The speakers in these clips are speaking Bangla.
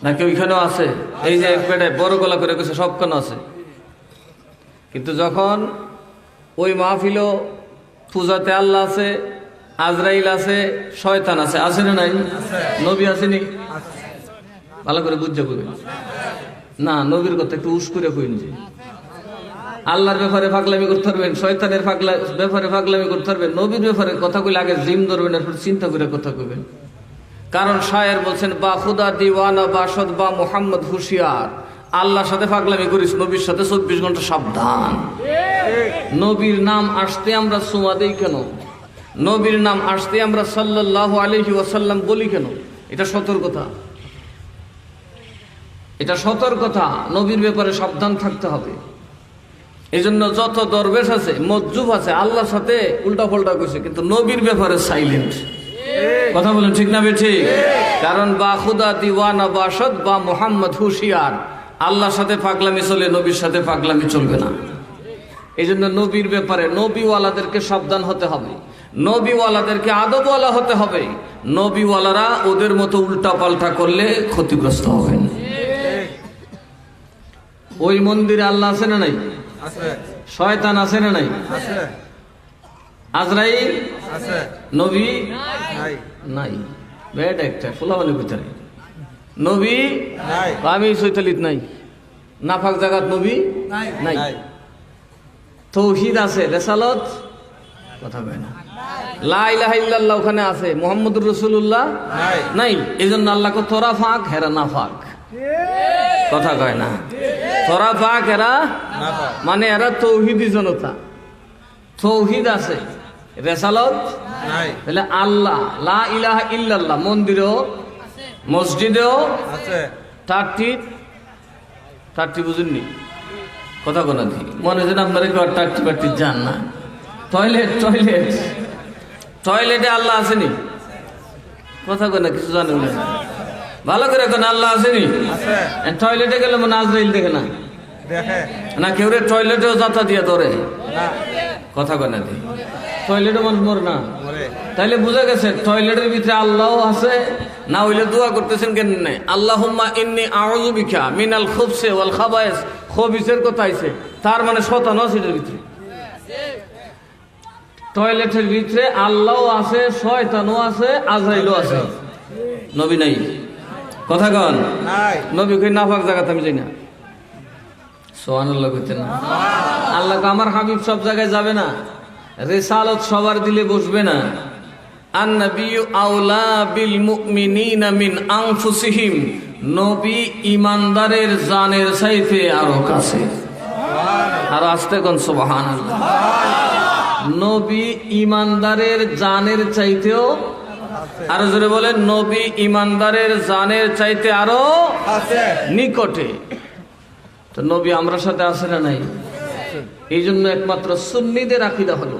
নাকি ওইখানেও আছে? এই যে এক পেটে বড় গলা করে গেছে সবখানে আছে। কিন্তু যখন ওই মাহফিল পূজাতে আল্লাহ আছে, আজরাইল আছে, শয়তান আছে, আছে না নাই? নবী আসেনি? ভালো করে বুঝতে পারবে না। নবীর কথা একটু উস করে কইন যে আল্লাহর ব্যাপারে পাগলামি করতে পারবেন, শয়তানের ব্যাপারে পাগলামি করতে পারবেন, নবীর ব্যাপারে কথা কইলে আগে জিম ধরবেন, এরপর চিন্তা করে কথা কইবেন। কারণ শায়ের বলছেন, বা খুদা দিওয়ানা বাসদ বা মোহাম্মদ হুশিয়ার, আল্লাহর সাথে পাগলামি করিস, নবীর সাথে 24 ঘন্টা সাবধান। নবীর নাম আসতে আমরা সুমা দেই কেন? নবীর নাম আসতে আমরা সাল্লাল্লাহু আলাইহি ওয়াসাল্লাম বলি কেন? এটা সতর্কতা, এটা সতর্কতা। নবীর ব্যাপারে সাবধান থাকতে হবে। এই জন্য যত দরবেশ আছে, মজ্জুব আছে, আল্লাহর সাথে উল্টা পাল্টা কইছে, কিন্তু নবীর ব্যাপারে সাইলেন্ট। কথা বলেন ঠিক না বেঠিক? কারণ বা খুদা দিওয়ানা বাসদ বা মোহাম্মদ হুশিয়ার, আল্লাহর সাথে পাগলামি চলে, নবীর সাথে পাগলামি চলবে না। এই জন্য নবীর ব্যাপারে নবীওয়ালাদেরকে সাবধান হতে হবে, নবীওয়ালাদেরকে আদবওয়ালা হতে হবে। নবীওয়ালারা ওদের মতো উল্টা পাল্টা করলে ক্ষতিগ্রস্ত হবেন। ওই মন্দিরে আল্লাহ আছে না নাই? শয়তান আছে না নাই? আজরাইল আছে, নবী নাই। বেড একটা ফুলাবানি ভিতরে নবী নাই, আমি চৈতালিত নাই, নাফাক জাগাত নবী নাই। তৌহিদ আছে, রেসালত কথা কয় না, লা ইলাহা ইল্লাল্লাহ ওখানে আছে, মুহাম্মদুর রাসূলুল্লাহ নাই। এই জন্য আল্লাহকে তোরা ফাঁক হেরা না ফাঁক, কথা কয় না। তোরা ফাঁক এরা মানে এরা তৌহিদি জনতা। তৌহিদ আছে, রেসালত নাই। তাহলে আল্লাহ লা ইলাহা ইল্লাল্লাহ মন্দিরেও মসজিদেও আছে। টাট্টি বুঝুননি? কথা কোনা দি মনে যেন আপনারা কেউ টাট্টি পাট্টি যান না। টয়লেটে আল্লাহ আসেনি? কথা কোনা কিছু জানেন না? ভালো করে কোন আল্লাহ আসেনি? টয়লেটে গেলে মনে আজরাইল দেখে না? না কেউ রে টয়লেটেও যাতা দিয়ে ধরে? কথা কোনা দি টয়লেটে মানুষ মর না? তাইলে বুঝা গেছে টয়লেটের ভিতরে আল্লাহ আছে। না হইলে দোয়া করতেছেন কেন? আল্লাহুম্মা ইন্নী আউযু বিকা মিনাল খুবসি ওয়াল খাবায়েস, খবিসের কথা আইছে, তার মানে শয়তান আছে এর ভিতরে। টয়লেটের ভিতরে আল্লাহও আছে, শয়তানও আছে, আজরাইলও আছে। নবী নাই? কথা কন নবী কই নাফাক জায়গাতে আমি যাই না। সুবহানাল্লাহ কইতেন না? আল্লাহ আমার হাবিব সব জায়গায় যাবে না, রিসালাত সবার দিলে বসবে না। আন-নাবিয়্যু আওলা বিল মুমিনিনা মিন আনফুসিহিম, নবী ইমানদারের জানের চাইতে আরো কাছে। আর আস্তে কোন সুবহানাল্লাহ। নবী ইমানদারের জানের চাইতেও, আরো জোরে বলেন, নবী ইমানদারের জানের চাইতে আরো নিকটে। তো নবী আমরা সাথে আছে না নাই? এই জন্য একমাত্র সুন্নিদের আকীদা হলো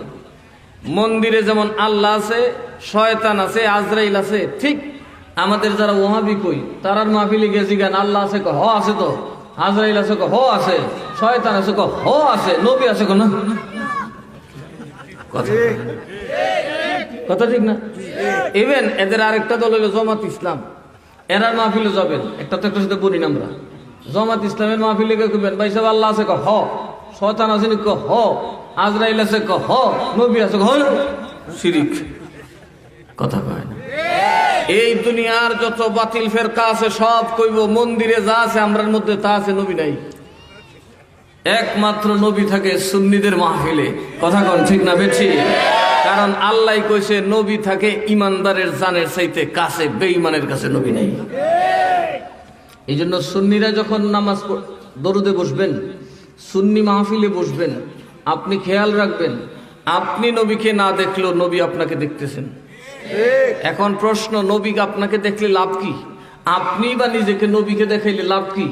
মন্দিরে যেমন আল্লাহ আছে, শয়তান আছে, আজরাইল আছে, ঠিক আমাদের যারা ওহাবি কই তারার মাহফিলে গেছি গান আল্লাহ আছে হ আছে, তো আজরাইল আছে হ আছে, শয়তান আছে হ আছে, নবী আছে না? কথা ঠিক না? ইভেন এদের আরেকটা দল হলো জামাত ইসলাম, এরার মাহফিলে যাবেন, একটা তো একটা সাথে বলি না আমরা, জামাত ইসলামের মাহফিলে কইবেন ভাই সাহেব আল্লাহ আছে হ, শয়তান আছে নি হ, আজরাইল আছে হ, নবী আছে হ, শিরিক। কথা কয় না? এই দুনিয়ার যত বাতিল ফেরকা আছে সব কইব মন্দিরে যা আছে আমরার মধ্যে তা আছে, নবী নাই। একমাত্র নবী থাকে সুন্নিদের মাহফিলে। কথা কন ঠিক না বেঠি? কারণ আল্লাহ কইছে নবী থাকে ইমানদারের জানের চাইতে কাছে, বেঈমানের কাছে নবী নাই। এই জন্য সুন্নিরা যখন নামাজ দরুদে বসবেন, সুন্নি মাহফিলে বসবেন, আপনি খেয়াল রাখবেন আপনি নবীকে না দেখলেও নবী আপনাকে দেখতেছেন। এখন প্রশ্ন, নবীকে আপনাকে দেখলে লাভ কি? আপনি বা নিজেকে নবীকে দেখাইলে লাভ কি?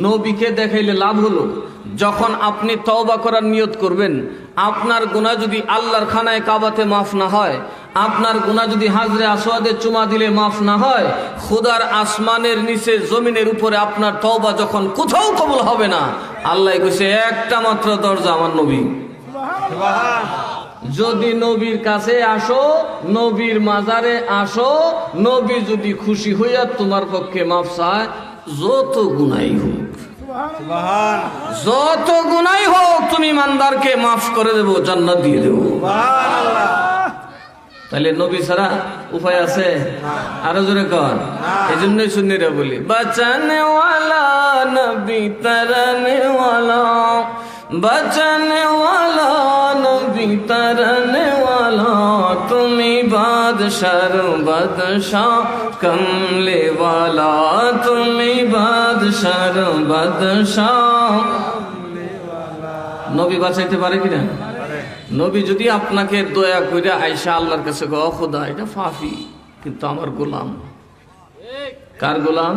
নবীকে দেখাইলে লাভ হলো যখন আপনি তওবা করার নিয়ত করবেন, আপনার গুনাহ যদি আল্লাহর খানায় কাবাতে মাফ না হয়, আপনার গুনাহ যদি হাজরে আসওয়াদে চুমা দিলে মাফ না হয়, খোদার আসমানের নিচে জমিনের উপরে আপনার তওবা যখন কোথাও কবুল হবে না, আল্লাহ কইছে একটা মাত্র দরজা আমার নবী। যদি নবীর কাছে আসো, নবীর মাজারে আসো, নবী যদি খুশি হইয়া তোমার পক্ষে মাফ চায়, যত গুনাই হোক, যত গুনাই হোক, তুমি ইমানদারকে মাফ করে দেবো, জান্নাত দিয়ে দেবো। তাহলে নবী ছাড়া উপায় আছে? আরো জোরে কর। এই জন্যই সুন্নিরা বলি বাঁচানে ওয়ালা নবী তারানে ওয়ালা, বাঁচানে ওয়ালা নবী তারানে ওয়ালা, তুমি বাদশার বাদশাহ কমলে ওয়ালা, তুমি বাদশার বাদশাহ। নবী বাঁচাইতে পারে কিনা? নবী যদি আপনাকে দয়া করে আয়েশা আল্লাহর কাছে গো খোদা এটা ফাফি কিন্তু আমার গোলাম। কার গোলাম?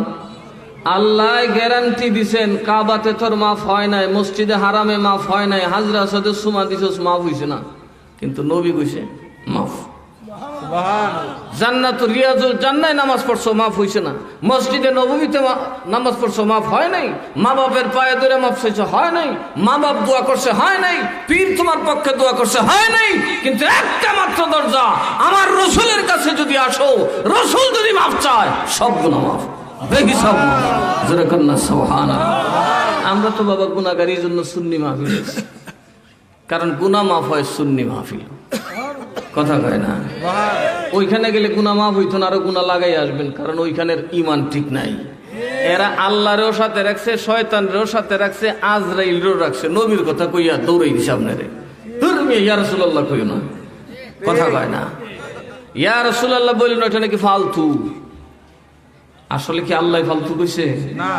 আল্লাহ গ্যারান্টি দিছেন কাবাতে তোর মাফ হয় নাই, মসজিদে হারামে মাফ হয় নাই, হাজরা সাথে সুমা দিছস মাফ হইছে না, কিন্তু নবী কইছে মাফ। জান্নাতুল রিয়াজুল জান্নায় নামাজ পড়ছো মাফ হইছে না, মসজিদে নববীতে নামাজ পড়ছো মাফ হয় নাই, মা বাপের পায়ে ধরে মাফ চাইছো হয় নাই, মা বাপ দোয়া করছে হয় নাই, পীর তোমার পক্ষে দোয়া করছে হয় নাই, কিন্তু একটা মাত্র দরজা আমার রসুলের কাছে যদি আসো, রসুল যদি মাফ চায় সব গুনাহ মাফ, দেখি সব জোরে কন্যা সুবহানাল্লাহ। আমরা তো বাবা গুনাহগার, এই জন্য সুন্নি মাহফিল, কারণ গুনাহ মাফ হয় সুন্নি মাহফিল। কথা কয় না? ওইখানে গেলে গুনাহ মাফ হইতো না, আরো গুনাহ লাগাই আসবেন, কারণ ওইখানের ইমান ঠিক নাই। এরা আল্লাহরেও সাথে রাখছে, শয়তানরেও সাথে রাখছে, আজরাইলরেও রাখছে। নবীর কথা কইয়া দৌড়াই দিছে আপনারে, তুমি ইয়া রাসূলুল্লাহ কইও না। কথা কয় না? ইয়া রাসূলুল্লাহ বললেন ওটা নাকি ফালতু। আসলে কি আল্লাহ ফালতু কইছে? না।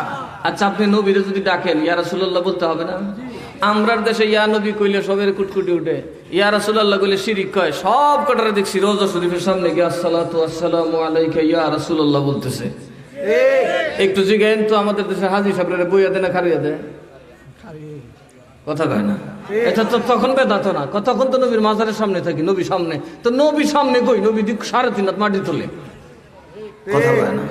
আচ্ছা আপনি নবীরে যদি ডাকেন ইয়া রাসূলুল্লাহ বলতে হবে না? আমরার দেশে ইয়া নবী কইলে সবের কুটকুটি উঠে, ইয়া রাসূলুল্লাহ কইলে শিরিক কয়। সব কটারে দেখছি রওজা শরীফের সামনে গিয়ে আসসালাতু ওয়াসসালামু আলাইকা ইয়া রাসূলুল্লাহ বলতেছে। একটু জিজ্ঞেন তো আমাদের দেশে হাজী সাহেবরা বইয়া দেয় না খারিয়া দেয়? কথা কয় না? এটা তো তখন বেদাত না, তখন তো নবীর মাজারের সামনে থাকি, নবী সামনে তো, নবী সামনে কই নবী 3.5 হাত মাটি তোলে। কথা কয় না?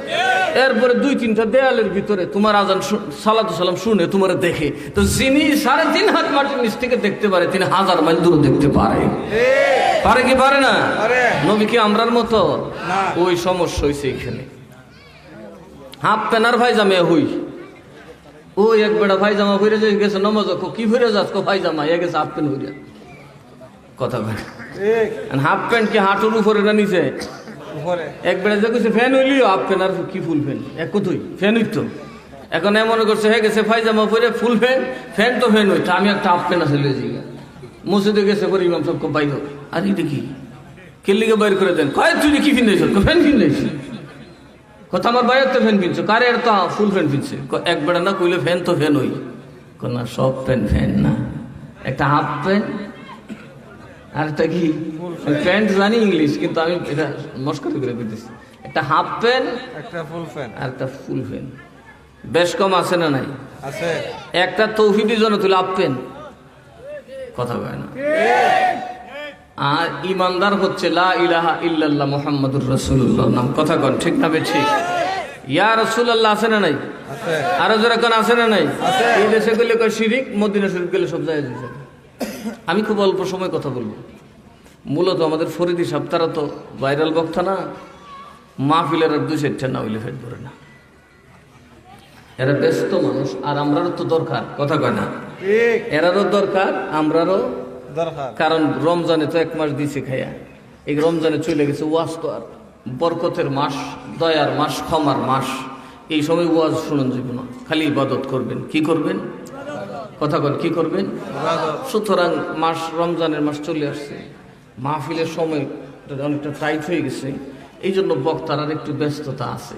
এরপরে 2-3টা দেয়ালের ভিতরে তোমার আজান সালাতু সালাম শুনে তোমার দেখে, তো যিনি 3.5 হাত মাটির নিচ থেকে দেখতে পারে তিনি 1000 মাইল দূরে দেখতে পারে। পারে কি পারে না? নবী কি আমরার মতো? ওই সমস্যা হয়েছে এখানে। হাফ প্যানার ভাইজামা হই, ওই এক বেড়া ভাইজামা ভরে গেছে নমাজ, কি ভরে যাস ভাইজামা এ গেছে হাফ প্যান্ট ভরে। কথা কয় হাফ প্যান্ট কি হাঁটুর উপরে না নিচে? এক বেড়া যে কইছে ফ্যান হইলিও হাফ প্যান্ট আর কি ফুল ফ্যান এক কোথায় ফ্যান হইতো। এখন এমন করছে হয়ে গেছে পায়জামা পরে ফুল ফ্যান, ফ্যান তো ফ্যান হইতো, আমি একটা হাফ প্যান্ট আছে লিয়ে মসজিদে গেছে পরে ইমাম সব বাইর, আর এটা কি কেলিকে বাইর করে দেন, কয় তুই কি কিনেছ? ফ্যান কিনেছি। কথা আমার বাইরের তো ফ্যান কিনছো, কারে আর তো ফুল ফ্যান কিনছে। এক বেড়া না কইলে ফ্যান তো ফ্যান হই, না সব প্যান্ট ফ্যান না, একটা হাফ প্যান্ট আর একটা কি প্যান্ট জানি ইংলিশ, কিন্তু আমি এটা মস্করা করে দিতেছি। একটা হাফ প্যান্ট, একটা ফুল প্যান্ট আর একটা ফুল প্যান্ট। বেশ কম আছে না নাই? আছে। একটা তৌহিদের জন্য তুই হাফ প্যান্ট। কথা কয় না? আর ইমানদার হচ্ছে লা ইলাহা ইল্লাল্লাহ মুহাম্মাদুর রাসূলুল্লাহ নাম। কথা কন ঠিক না বে ঠিক? ইয়া রাসূলুল্লাহ আছে না নাই? আছে। আরো যারা কোন আছে না নাই? আছে। এই দেশে গেলে কয় শিরিক, মদিনা শরীফ গেলে সব জায়েজ হয়ে যাবে। আমি খুব অল্প সময় কথা বলবো। মূলত আমাদের ফরিদি সাহেব তারা তো ভাইরাল বক্তা না, মাহফিলের আর 2-4টা না হইলে ফেট ধরে না। এরা ব্যস্ত মানুষ, আর আমরারও তো দরকার। কথা কয় না? এরারও দরকার, আমরারও দরকার। কারণ রমজানে তো 1 মাস দিছে খাইয়া, এই রমজানে চলে গেছে ওয়াজ তো আর বরকতের মাস, দয়ার মাস, ক্ষমার মাস। এই সময় ওয়াজ শুনুন যাব না, খালি ইবাদত করবেন। কি করবেন? কথা বল, কি করবেন? সুতরাং মাস রমজানের মাস চলে আসছে, মাহফিলের সময় অনেকটা টাইট হয়ে গেছে, এই জন্য বক্তার আর একটু ব্যস্ততা আছে।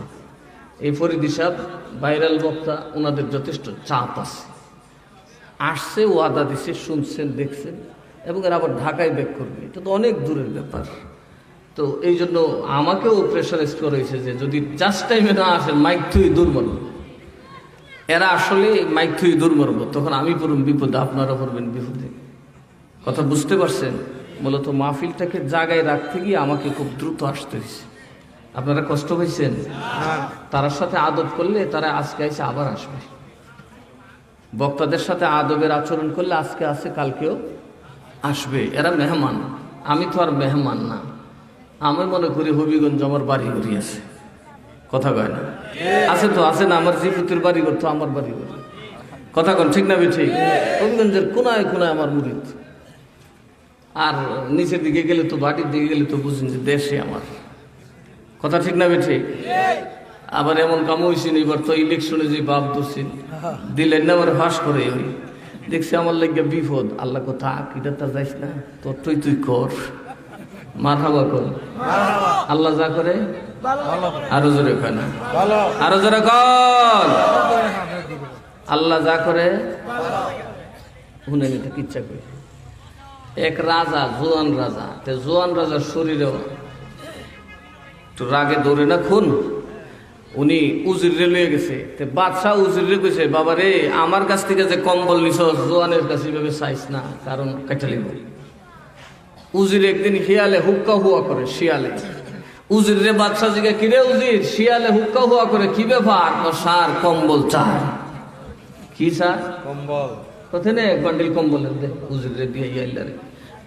এই ফরিদি সাহেব ভাইরাল বক্তা, ওনাদের যথেষ্ট চাপ আছে। আসছে, ওয়াদা দিছে, শুনছেন, দেখছেন, এবং এরা আবার ঢাকায় ব্যাক করবে, এটা তো অনেক দূরের ব্যাপার। তো এই জন্য আমাকেও প্রেশারাইজ করা হয়েছে যে যদি জাস্ট টাইমে না আসেন মাইক থুই দূর মারব। এরা আসলে মাইক থুই দূর মারব, তখন আমি পড়ুন বিপদে, আপনারা পড়বেন বিপদে। কথা বুঝতে পারছেন? মূলত মাহফিলটাকে জায়গায় রাখতে গিয়ে আমাকে খুব দ্রুত আসতে হয়েছে। আপনারা কষ্ট পাইছেন? তার সাথে আদব করলে তারা আজকে এসে আবার আসবে। বক্তাদের সাথে আদবের আচরণ করলে আজকে আসে, কালকেও আসবে। এরা মেহমান, আমি তো আর মেহমান না। আমি মনে করি হবিগঞ্জ আমার বাড়ি ঘুরি আছে। কথা কয় না? আছে তো, আছে না? আমার জিপুতের বাড়ি করতো, আমার বাড়ি করতো। কথা কন ঠিক না বেঠিক? হবিগঞ্জের কোনায় কোনায় আমার মুরিদ। আর নিচের দিকে গেলে তো, বাটির দিকে গেলে তো বুঝুন যে দেশে আমার। কথা ঠিক না বেঠিক? আবার এমন কাম হয়েছিল এবার তো ইলেকশনে যে বাপ দোষিন দিলেন না, আমার ফাঁস করে ওই দেখছি আমার লাগে বিপদ। আল্লাহ কথা এটা তা যাইস না, তোর তুই কর, মার হাবা কর। আল্লাহ যা করে আরো জোরে কয় না, আরো জোরে কর। আল্লাহ যা করে শুনে নিতে ইচ্ছা করে। এক রাজা, জোয়ান রাজা, জোয়ান রাজার শরীরেও একটু রাগে দৌড়ে না খুন। উনি উজিরে লয়ে গেছে, বাদশাহ উজিরে কইছে, বাবা রে আমার কাছ থেকে যে কম্বল নিছ জোয়ানের কাছে এইভাবে চাইস না, কারণ কাটা লিব। উজির একদিন শিয়ালে হুক্কা হুয়া করে, শিয়ালে উজির রে বাদশাহ জিজ্ঞাসা, কিরে উজির, শিয়ালে হুক্কা হুয়া করে কি ব্যাপার? সার কম্বল চার। কি স্যার? কম্বল। কোথায় নে বান্ডিল কম্বলের দে উজির রে দিয়ে ইয়াইলারে।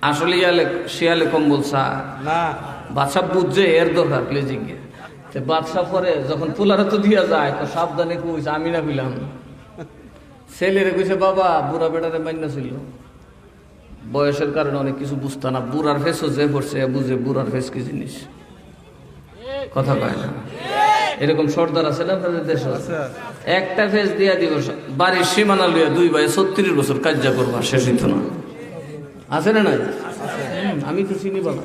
আসলে ইয়ালে শিয়ালে কম্বল চার না, বাদশাহ বুঝছে এর দরকার প্লেজিং। বাদশাহ পরে যখন পোলারে তো দিয়া যায় তো সাবধানে কইছে, আমি না কইলাম। ছেলেরে কইছে, বাবা বুড়া বেটারে মান্য ছিল, বয়সের কারণে অনেক কিছু বুঝতো না, বুড়ার ফেসও যে পড়ছে বুঝে বুড়ার ফেস কি জিনিস। কথা কয় না? এরকম সর্দার আছে না আপনাদের দেশে? একটা ফেস দিয়া দিব, বাড়ির সীমানা লইয়া 2 ভাই 36 বছর কার্য করবা, শেষ হইতো না। আছে না নাই? আমি তো চিনি বাবা।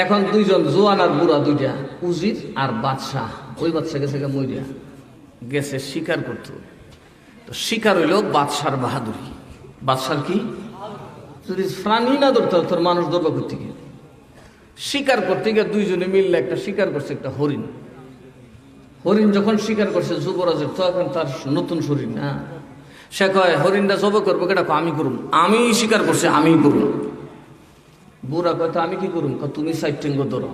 এখন দুইজন জোয়ান আর বুড়া, দুইটা উজির আর বাদশাহ। ওই বাদশাহ গেছে মরিয়া গেছে শিকার করতে। তো শিকার হইল বাদশার বাহাদুরি। বাদশার কি? যদি প্রাণী না ধরতে তোর মানুষ ধরবা করতে গিয়ে, শিকার করতে গিয়ে দুইজনে মিললে একটা শিকার করছে, একটা হরিণ। হরিণ যখন শিকার করছে যুবরাজের, তখন তার নতুন শরীর না, সে কয় হরিণটা জব করবো কেটা? আমি করুম, আমি শিকার করছি, আমি করুম। বুড়া কয় তো আমি কি করুম? তুমি সাইটেঙ্গ ধরো।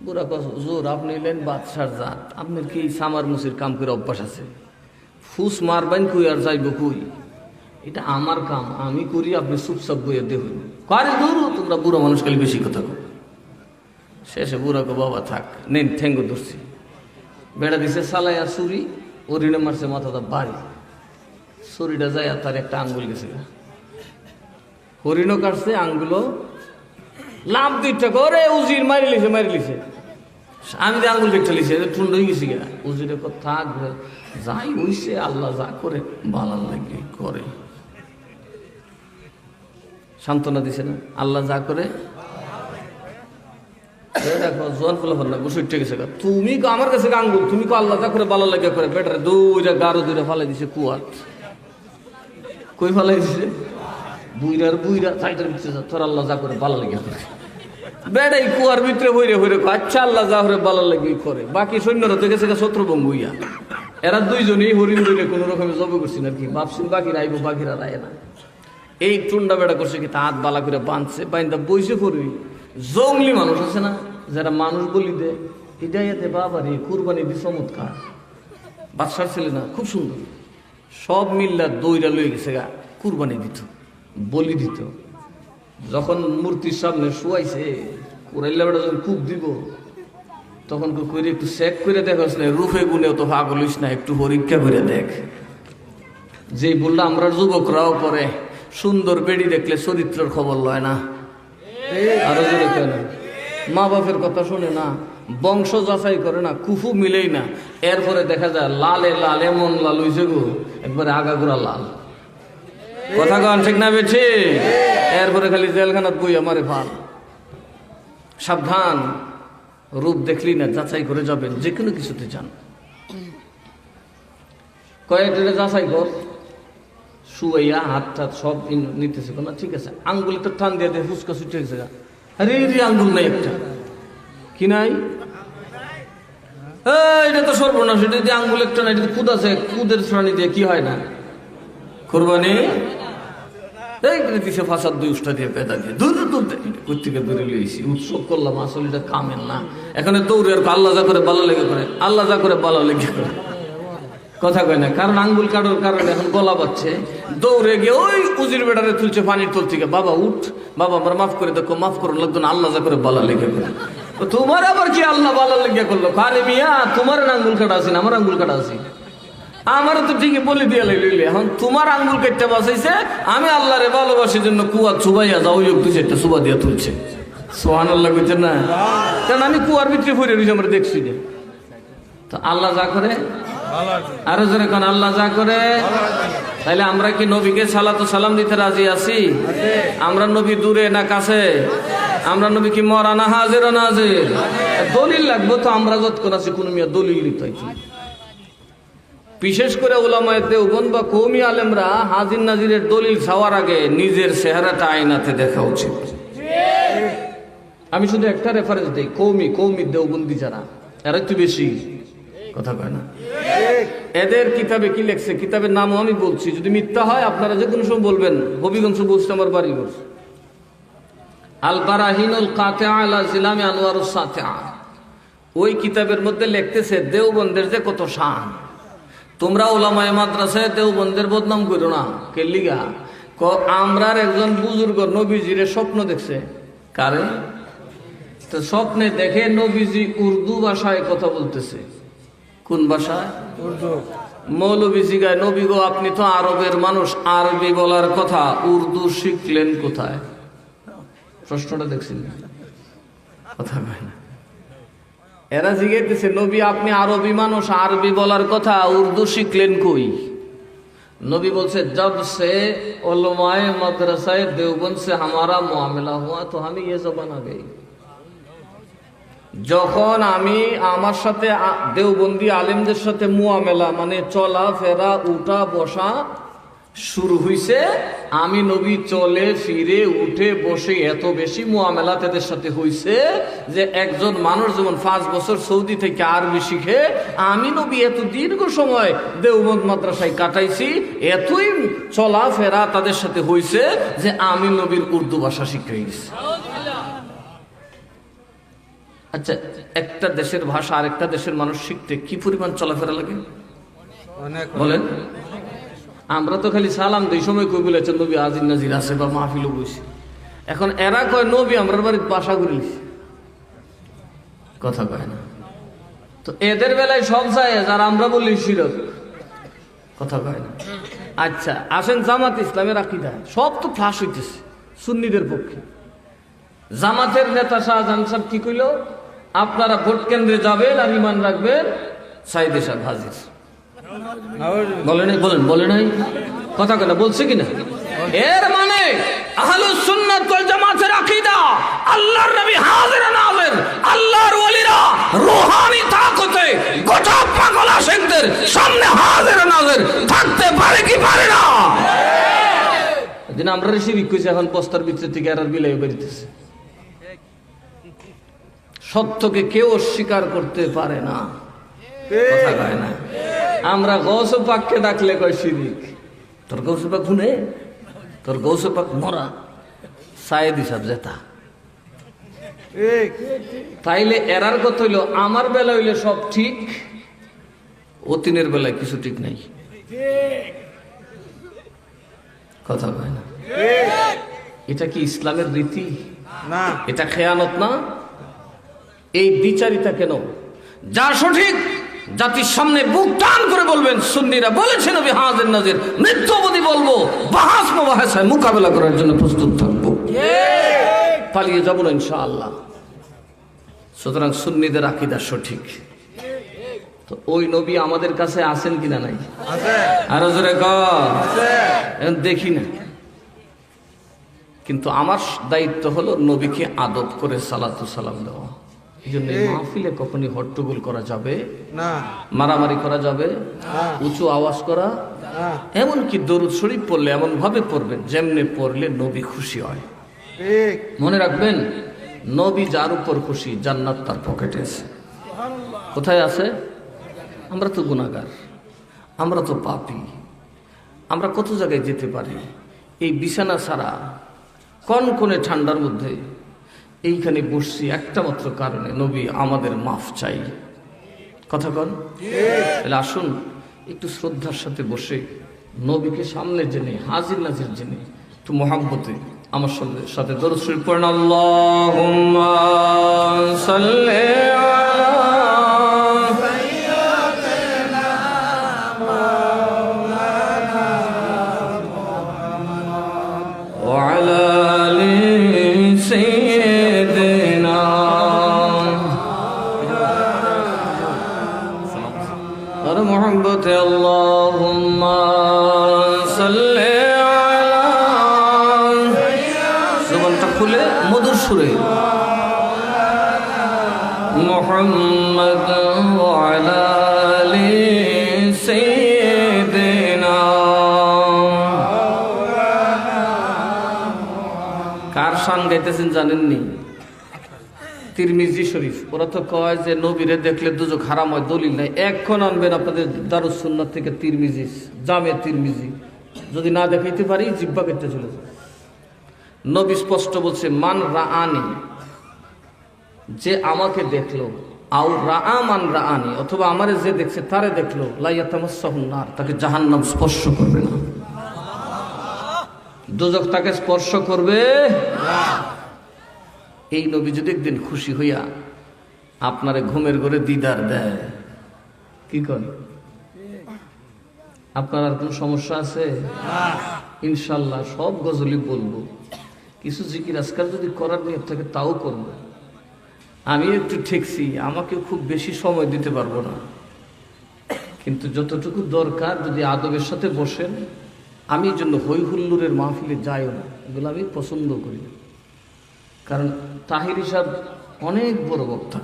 বুড়া কয় জোর, আপনি এলেন বাদশার জাত, আপনার কি সামার মুসির কাম করে অভ্যাস আছে? ফুস মারবেন কুই আর যাইব কুই? এটা আমার কাম, আমি করি, আপনি চুপচাপ বইয়া দেখুন। কারে ধরো তোমরা বুড়া মানুষ খালি বেশি কথা কো। শেষে বুড়া কো বাবা থাক, নেন ঠেঙ্গ ধরছি। বেড়া দিছে সালাইয়া ছুরি, হরিণে মারছে মাথাটা বাড়ি, ছুরিটা যায় তার একটা আঙ্গুল গেছে, হরিণও কাটছে আঙ্গুলও। লাভ দুইটা করে উজির মারি লিছে। আমি যে আঙ্গুল কেটে লিছে, ঠুন্ড হয়ে গেছি গা। উজিরে থাক, যাই হইছে, আল্লাহ যা করে ভালো লাগে করে। সান্ত্বনা দিছে না, আল্লাহ যা করে। দেখো জোয়ান ফলাফল না বসে উঠে গেছে, তুমি আমার কাছে আঙ্গুল, তুমি আল্লাহ যা করে ভালো লাগে করে। বেটারে দুইটা গাঢ় দুইটা ফালাই দিছে কুয়ার। কই ফালাই দিছে? বুইরা সাইডের ভিতরে, তোর আল্লাহ যা করে ভালো লাগে করে। বেড়াই কুয়ার ভিতরে হইরে আচ্ছা আল্লাহ যা করে ভালো লাগে করে। বাকি সৈন্যরা তো গেছে শত্রুভঙ্গ হইয়া। এরা দুইজনেই হরিণ ধরে কোন রকমের জব করছি না কি, ভাবছেন বাকিরা আইব, বাকিরা রায় না। এই টুন্ডা বেড়া করছে কি, হাত বালা করে বাঁধছে, বাইন্দা বইসে পড়বি। জঙ্গলি মানুষ আছে না, যারা মানুষ বলি দে, এটাই এতে বাবা রে কুরবানি দি চমৎকার। বাদশার ছেলে না, খুব সুন্দর। সব মিল্লা দইরা লয়ে গেছে গা, কুরবানি দিত, বলি দিত। যখন মূর্তির সামনে শুয়াইছে, কুরাইল্লা বেড়া যখন খুব দিব, তখন করে একটু চেক করে দেখাস না, রূপে গুণেও তো পাগল হইস না, একটু পরীক্ষা করে দেখ। যেই বললো আমরা যুবকরাও পরে সুন্দর বেড়ি দেখলে চরিত্রের খবর লয় না, আরো জোরে কেন? মা বাপের কথা শোনে না, বংশ যাচাই করে না, কুফু মিলেই না। এরপরে দেখা যায় লালে লাল, এমন লাল হইছে গো, একবারে আগাগোড়া লাল। কথা কন ঠিক না বেঠে? এরপরে খালি জেলখানাত বই আমারে ভাল। সাবধান, রূপ দেখলি না, যাচাই করে যাবেন, যে কোনো কিছুতে যান। কয়েকটা যাচাই কর, শুয়াইয়া হাত টাত সব নিতেছে না, ঠিক আছে। আঙ্গুলে তো টান দিয়ে ফুচকা ছুটে গেছে, আরে আঙ্গুল নাই একটা, কি নাই? এটা তো সর্বনাশ, এটা দিয়ে আঙ্গুল একটা নাই, এটা কুদ আছে, কুদের শ্রেণী দিয়ে কি হয় না কোরবানি? দিছে ফাঁসার 2 উষ্টা দিয়ে পেদা দিয়ে দূরে কোথেকে দূরে লিয়েছি, উৎসব করলাম, আসলে এটা কামেন না। এখানে দৌড়ে আর আল্লাহ যা করে ভালো লেগে করে, আল্লাহ যা করে ভালো লেগে করে। কথা কয় না, কারণ আঙ্গুল কাটার কারণে এখন গলা পাচ্ছে। দৌড়ে গিয়ে ওই উজির বেটারে তুলছে পানির তল থেকে, বাবা উঠ, বাবা আমার মাফ করে দেখো, মাফ করুন লাগতো না, আল্লাহ যা করে ভালো লেগে করে। তোমার আবার কি আল্লাহ ভালো লেগে করলো? আরে মিয়া, তোমার আঙ্গুল কাটা আছি না আমার আঙ্গুল কাটা আছি? আমারও তো ঠিকই বলে দিয়া লইলে, এখন তোমার আঙ্গুল কেটে বাঁচাইছে, আমি আল্লাহরে ভালোবাসার জন্য কুয়া চুবাইয়া যাও, ওই দুই চারটা চুবা দিয়া তুলছে। সুবহানাল্লাহ কইতে না? কারণ আমি কুয়ার ভিতরে পড়ে রয়েছি, আমরা দেখছি যে। তো আল্লাহ যা করে, আরো জোরে কোন আল্লাহ যা করে। তাইলে আমরা কি নবীকে সালাতু সালাম দিতে রাজি আছি? আমরা নবী দূরে না কাছে? আমরা নবী কি মরা না হাজির না হাজির? দলিল লাগবে তো, আমরা যতক্ষণ আছি কোন মিয়া দলিল দিতে। বিশেষ করে উলামায়ে দেওবন্দ বা কওমি আলেমরা হাজির নাজিরের দলিল চাওয়ার আগে নিজের চেহারাটা আয়নাতে দেখা উচিত। আমি শুধু একটা রেফারেন্স দিই, কওমি দেওবন্দি যারা, এরা একটু বেশি কথা কয় না। এদের কিতাবে কি লেখছে, কিতাবের নামও আমি বলছি, যদি মিথ্যা হয় আপনারা যে কোনো সময় বলবেন। হবিগঞ্জ বলছে আমার বাড়ি ঘর, আল বারাহিনুল কাতিআ আলা জিলামি আনওয়ারুস সাতিআ। ওই কিতাবের মধ্যে লিখতেছে দেওবন্দের যে কত শান। তোমরা উলামায়ে মাদ্রাসায় দেওবন্দের বদনাম করো না। কে লিগা? আমরার একজন বুজুর্গ নবীজির স্বপ্ন দেখছে। কারে? তো স্বপ্নে দেখে নবীজি উর্দু ভাষায় কথা বলতেছে। কোন ভাষায়? উর্দু। মৌলবী জিগায়, নবী গো আপনি তো আরবের মানুষ, আরবি বলার কথা, উর্দু শিখলেন কোথায়? প্রশ্নটা দেখছেন? কথা কয় না। এরা জিজ্ঞেস, নবী আপনি আরবি মানুষ, আরবি বলার কথা, উর্দু শিখলেন কই? নবী বলছে, জব সে উলামায়ে মাদ্রাসায়ে দেওবন্দ সে হামারা মুআমেলা হুয়া তো হামি ইয়ে জবান আ গই। যখন আমি আমার সাথে দেওবন্দি আলেমদের সাথে মুআমেলা মানে চলা ফেরা উঠা বসা শুরু হইছে, আমি নবী চলে ফিরে উঠে বসে এত বেশি মুআমেলা তাদের সাথে হইছে যে একজন মানুষ যেমন 5 বছর সৌদি থেকে আরবি শিখে, আমি নবী এত দীর্ঘ সময় দেওবন্দ মাদ্রাসায় কাটাইছি, এতই চলা ফেরা তাদের সাথে হইছে যে আমি নবীর উর্দু ভাষা শিখে গেছি। আচ্ছা, একটা দেশের ভাষা আরেকটা দেশের মানুষ শিখতে কি পরিমাণ চলাফেরা লাগে বলেন? আমরা তো খালি সালাম দিই, সময় কই বলেছেন নবী আজির নাজির আছে বা মাহফিলও বসে। এখন এরা কয় নবী আমরা বাড়ির বাসা করিস, কথা কয় না। তো এদের বেলায় সব যায় যারা আমরা বলি শিরক, কথা কয় না। আচ্ছা আসেন জামাত ইসলামের আকীদা, সব তো ফাঁস হইতেছে সুন্নিদের পক্ষে। জামাতের নেতা শাহজাহান সাহেব কি কইল, আপনারা ভোট কেন্দ্রে যাবেন আর ইমান রাখবেন, সাইদে সাহেব হাজির। বলে নাই কথা কথা বলছে কিনা? এর মানে আহলুস সুন্নাত ওয়াল জামাতের আকীদা আল্লাহর নবী হাজির নাজির, আল্লাহর ওলিরা রূহানি তাকতে গোটা পাগল আশিকদের সামনে হাজির নাজির থাকতে পারে কি পারে না? এদিন আমরা শিরিক কইছি, এখন পোস্টার ভিতর থেকে আর বিলাই বেরিতেছে। সত্যকে কেউ অস্বীকার করতে পারে না, কথা কয় না। আমরা গৌসে পাককে ডাকলে কয় শিরিক। তোর গৌসে পাক শুনে, তোর গৌসে পাক মরা, সায়েদি সাহেব জেতা। তাইলে এরার কথা হইলো আমার বেলা হইলে সব ঠিক, অতীনের বেলায় কিছু ঠিক নাই, কথা কয় না। এটা কি ইসলামের রীতি? না, এটা খেয়ানত না? এই বিচারিতা কেন? যা সঠিক জাতির সামনে বুক টান করে বলবেন, সুন্নিরা বলেছেন নবী হাজির নাজির, মৃত্যু অবধি বলবো, বাহাস মুবাহাসায় মোকাবেলা করার জন্য প্রস্তুত থাকবো, পালিয়ে যাবো না ইনশাআল্লাহ। সুতরাং সুন্নিদের আকীদা সঠিক। তো ওই নবী আমাদের কাছে আছেন কিনা? নাই? আরো জোরে এখন দেখি না, কিন্তু আমার দায়িত্ব হলো নবীকে আদব করে সালাতু সালাম দেওয়া। এই জন্য মাহফিলে কখনই হট্টগোল করা যাবে না, মারামারি করা যাবে না, উঁচু আওয়াজ করা, এমনকি দরুদ শরীফ পড়লে এমন ভাবে পড়বেন যেমনি পড়লে নবী খুশি হয়। মনে রাখবেন, নবী যার উপর খুশি জান্নাত তার পকেটে আছে। কোথায় আছে? আমরা তো গুনাহগার, আমরা তো পাপী, আমরা কত জায়গায় যেতে পারি। এই বিছানা ছাড়া কনকনে ঠান্ডার মধ্যে এইখানে বসছি একটা মাত্র কারণে, নবী আমাদের মাফ চাই, কথা কন। তাহলে আসুন একটু শ্রদ্ধার সাথে বসে নবীকে সামনে জেনে, হাজির নাজির জেনে, একটু মহাব্বতে আমার সাথে দরুদ শরীফ পড়েন, আল্লাহুম্মা সাল্লি আলা সাইয়্যিদিনা মাওলানা মুহাম্মদ ওয়া আলা আলি সাইয়্যিদিনা আর মুহাব্বতে আল্লাহুম্মা সাল্লি খুলে মধুর সুরে মুহাম্মদ ওয়া আলা আলি সাইয়্যিদিনা। কার শান গাইতেছেন জানেননি? তিরমিজি শরীফ। ওরা তো কয় যে নবীরে দেখলে দুজক হারাম হয়, দলিল নাই। এখন আনবেন আপনাদের দারুস সুন্নাত থেকে তিরমিজি, জামে তিরমিজি, যদি না দেখাইতে পারি জিব্বা কেটে চলে যায়। নবী স্পষ্ট বলছে, মান রাআনি, যে আমাকে দেখলো, আও রাআ মান রাআনি, অথবা আমারে যে দেখছে তারে দেখলো, লা ইয়াতামাসসাহুন নার, তাকে জাহান্নাম স্পর্শ করবে না, দোজখ তাকে স্পর্শ করবে না। এই নবী যদি একদিন খুশি হইয়া আপনারে ঘুমের ঘরে দিদার দেয়, কি করে? আপনার আর কোনো সমস্যা আছে? ইনশাল্লাহ সব গজলই বলবো, কিছু জিকির আজকাল যদি করার নিয়ত থাকে তাও করব। আমি একটু ঠেকছি, আমাকে খুব বেশি সময় দিতে পারবো না, কিন্তু যতটুকু দরকার যদি আদবের সাথে বসেন। আমি এই জন্য হই হুল্লুরের মাহফিলে যাইও না, এগুলো আমি পছন্দ করি না। কারণ তাহির সাহেব অনেক বড় বক্তা,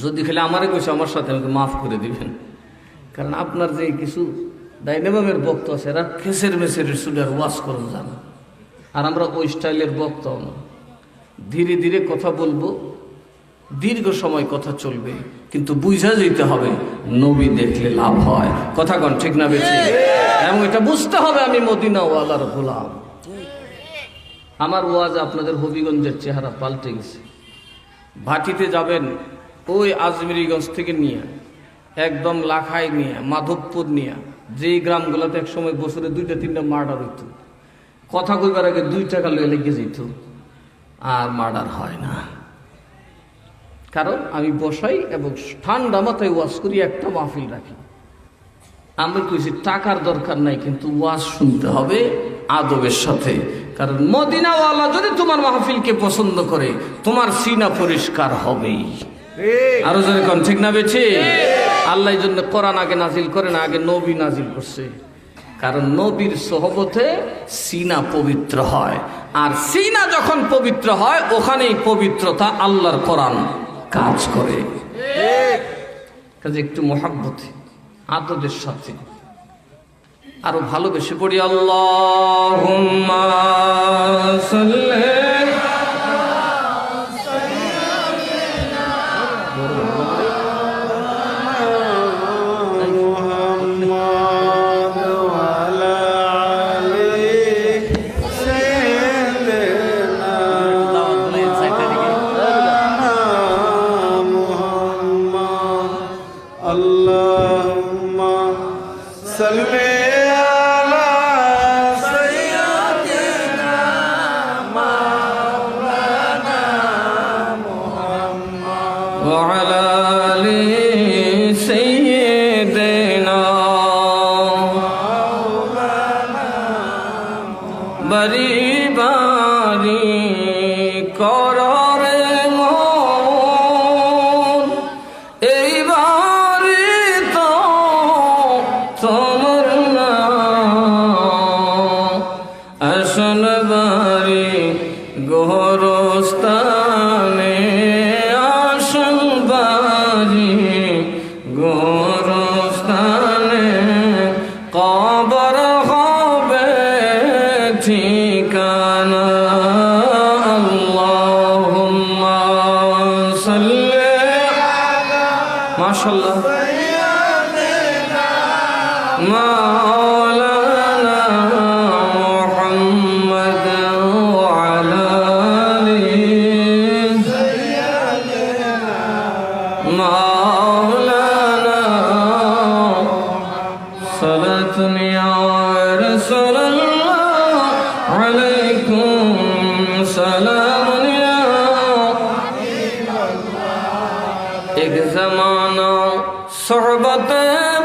যদি খেলে আমারে কইছে আমার সাথে আমাকে মাফ করে দিবেন। কারণ আপনার যে কিছু ডাইনামামের বক্তা আছে, এরা খেসের মেসের সুডার ওয়াশ করুন জানা, আর আমরা ওই স্টাইলের বক্তাও না। ধীরে ধীরে কথা বলবো, দীর্ঘ সময় কথা চলবে, কিন্তু বুঝা যেতে হবে নবী দেখলে লাভ হয়। কথা কন ঠিক না বেশি? এবং এটা বুঝতে হবে আমি মদিনাওয়ালার গোলাম। আমার ওয়াজ আপনাদের হবিগঞ্জের চেহারা পাল্টে গেছে। ভাটিতে যাবেন, ওই আজমিরিগঞ্জ থেকে নিয়ে একদম লাখাই নিয়ে মাধবপুর নিয়ে, যেই গ্রামগুলোতে এক সময় বছরে 2-3টা মার্ডার হইত, কথা কইবার আগে 2 টাকা লয়ে লেগে যেত, আর মার্ডার হয় না। কারণ আমি বসাই এবং ঠান্ডা মাথায় ওয়াজ করি, একটা মাহফিল রাখি। আমি কইছি টাকার দরকার নাই, কিন্তু ওয়াজ শুনতে হবে আদবের সাথে। কারণ মদিনাওয়ালা যদি তোমার মাহফিলকে পছন্দ করে, তোমার সিনা পরিষ্কার হবেই। আরো জোরে কোন ঠিক না বেছে? আল্লাহ এই জন্য কোরআন আগে নাজিল করে না, আগে নবী নাজিল করছে। কারণ নবীর সোহবতে সিনা পবিত্র হয়, আর সিনা যখন পবিত্র হয় ওখানেই পবিত্রতা আল্লাহর কোরআন কাজ করে। কাজে একটু মহাব্বতে আদবের সাথে আরো ভালোবেসে পড়ি, আল্লাহুম্মা সাল্লি وعلى آل سيدنا বারি বারি কররে মন, এইবারে তো তোমার নাম, আসল বাড়ি গোরস্থানে, গোরস্থানে কবর হবে ঠিকানা। আল্লাহুম্মা সাল্লি মাশাআল্লাহ মাওলানা মুহাম্মদ ওয়া আলা আলিহি মাওলানা সালাতুন ইয়া রাসূলুল্লাহ আলাইকুম एक जमाना सोहबत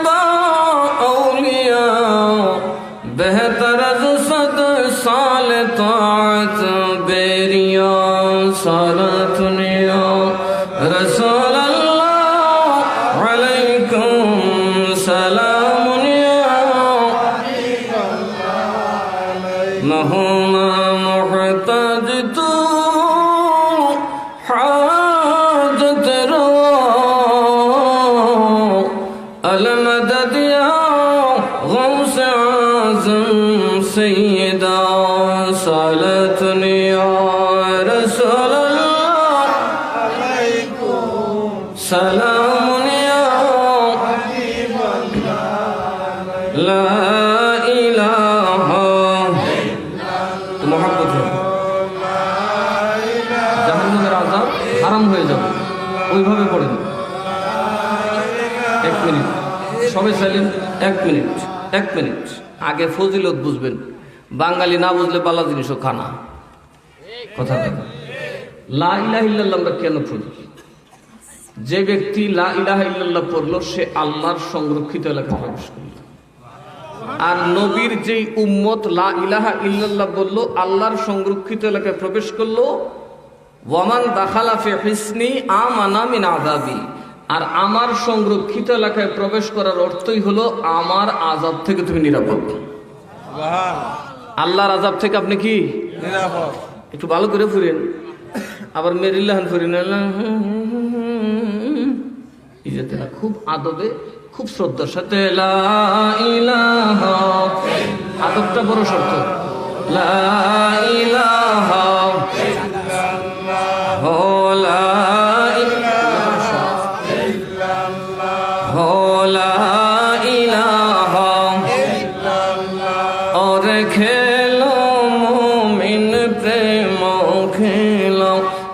बा औलिया बेहतर सद साल तात बेरिया सारा दुनिया रसूल अल्लाह अलैकुम सलाम महमा मुहताज तू हाजत रो अलमदद या गौस आज़म सैयदा सालतन या रसूल अल्लाह सलाम या हबीब अल्लाह ला इलाहा तो मोहब्बत है জাহান্নামের আযাব হারাম হয়ে যাবে ওইভাবে পড়েন এক মিনিট সবাই চাইলেন এক মিনিট আগে ফজিলত বুঝবেন বাঙালি না বুঝলে বালা জিনিসও খানা কথা লা ইলাহা ইল্লাল্লাহ আমরা কেন পড়ি যে ব্যক্তি লা ইলাহা ইল্লাল্লাহ পড়লো সে আল্লাহর সংরক্ষিত এলাকায় প্রবেশ করল আর নবীর যেই উম্মত লা ইলাহা ইল্লাল্লাহ বলল আল্লাহর সংরক্ষিত এলাকায় প্রবেশ করলো ওয়ামান দাখালা ফি হিসনি আমানা মিন আযাবি আর আমার সংরক্ষিত এলাকায় প্রবেশ করার অর্থই হলো আমার আযাব থেকে তুমি নিরাপদ আল্লাহর আযাব থেকে আপনি কি নিরাপদ একটু ভালো করে ফুরেন আবার মেরিল্লাহান ফুরেন ইজ্জতেরা খুব আদবে খুব শ্রদ্ধার সাথে লা ইলাহা আদবটা বড় শর্ত লা ইলাহা লা ইলাহা और खेलो मोमिन प्रेम खेलो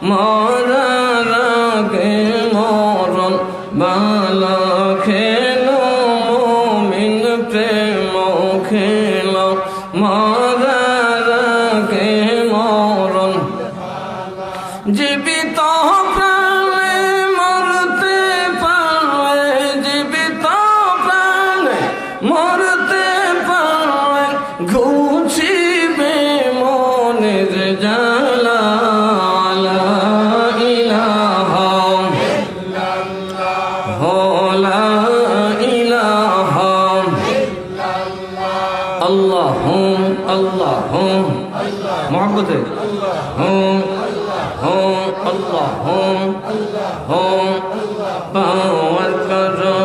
मोरा रागे मोरन बाला खेलो मोमिन प्रेम खेलो मोरा रागे मोरन जीवित प्राणे मरते पारे जीवित प्राणे मरते पारे ঘুচিবে মনের জ্বালা লা ইলাহা ইল্লাল্লাহ লা ইলাহা ইল্লাল্লাহ আল্লাহু আল্লাহু মুহাম্মদ আল্লাহু পাওয়ার করো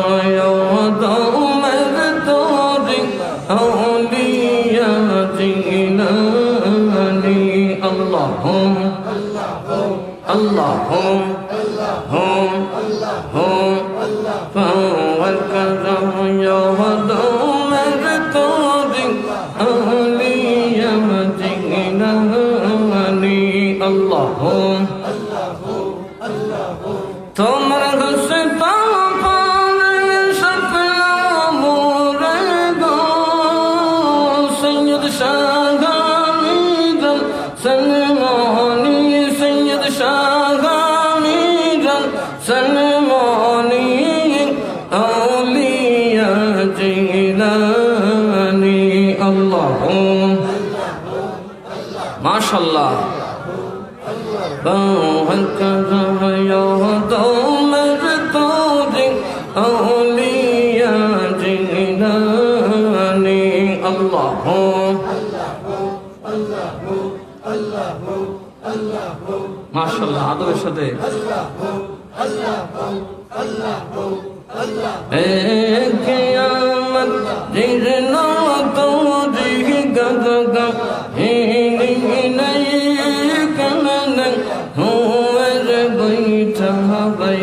দৌমর তোরি औलिया जिलानी अल्लाह अल्लाह पावर करम यहदो मर तोरी औलिया जिलानी अल्लाह तुम्हारा हस्ता सलमानी औलिया जिलानी अल्लाह माशाल्लाह औलिया जिलानी अल्लाह माशाल्लाह आदरेর সাথে कियामत जिरना तो जिह गद नहीं कमन हुवर बैठा बै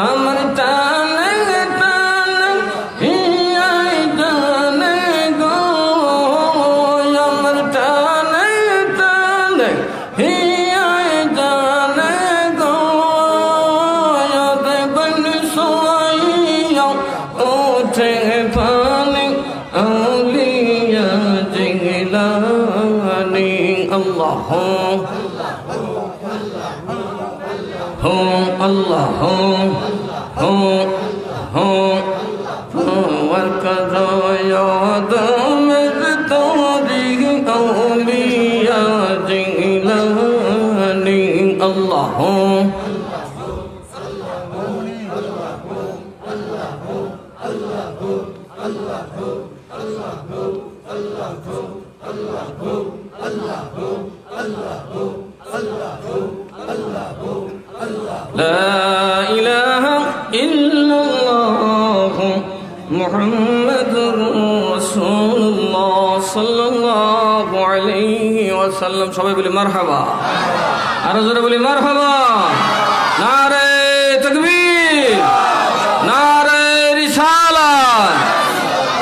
अमर আল্লাহ وكذا يعظم التاريخ أولياء جيلاني الله لا إله إلا الله محمد رسول الله صلى الله عليه وسلم সবাই বলি মারহাবা আর জোরে বলি মারহাবা নারে তাকবীর নারে রিসালাত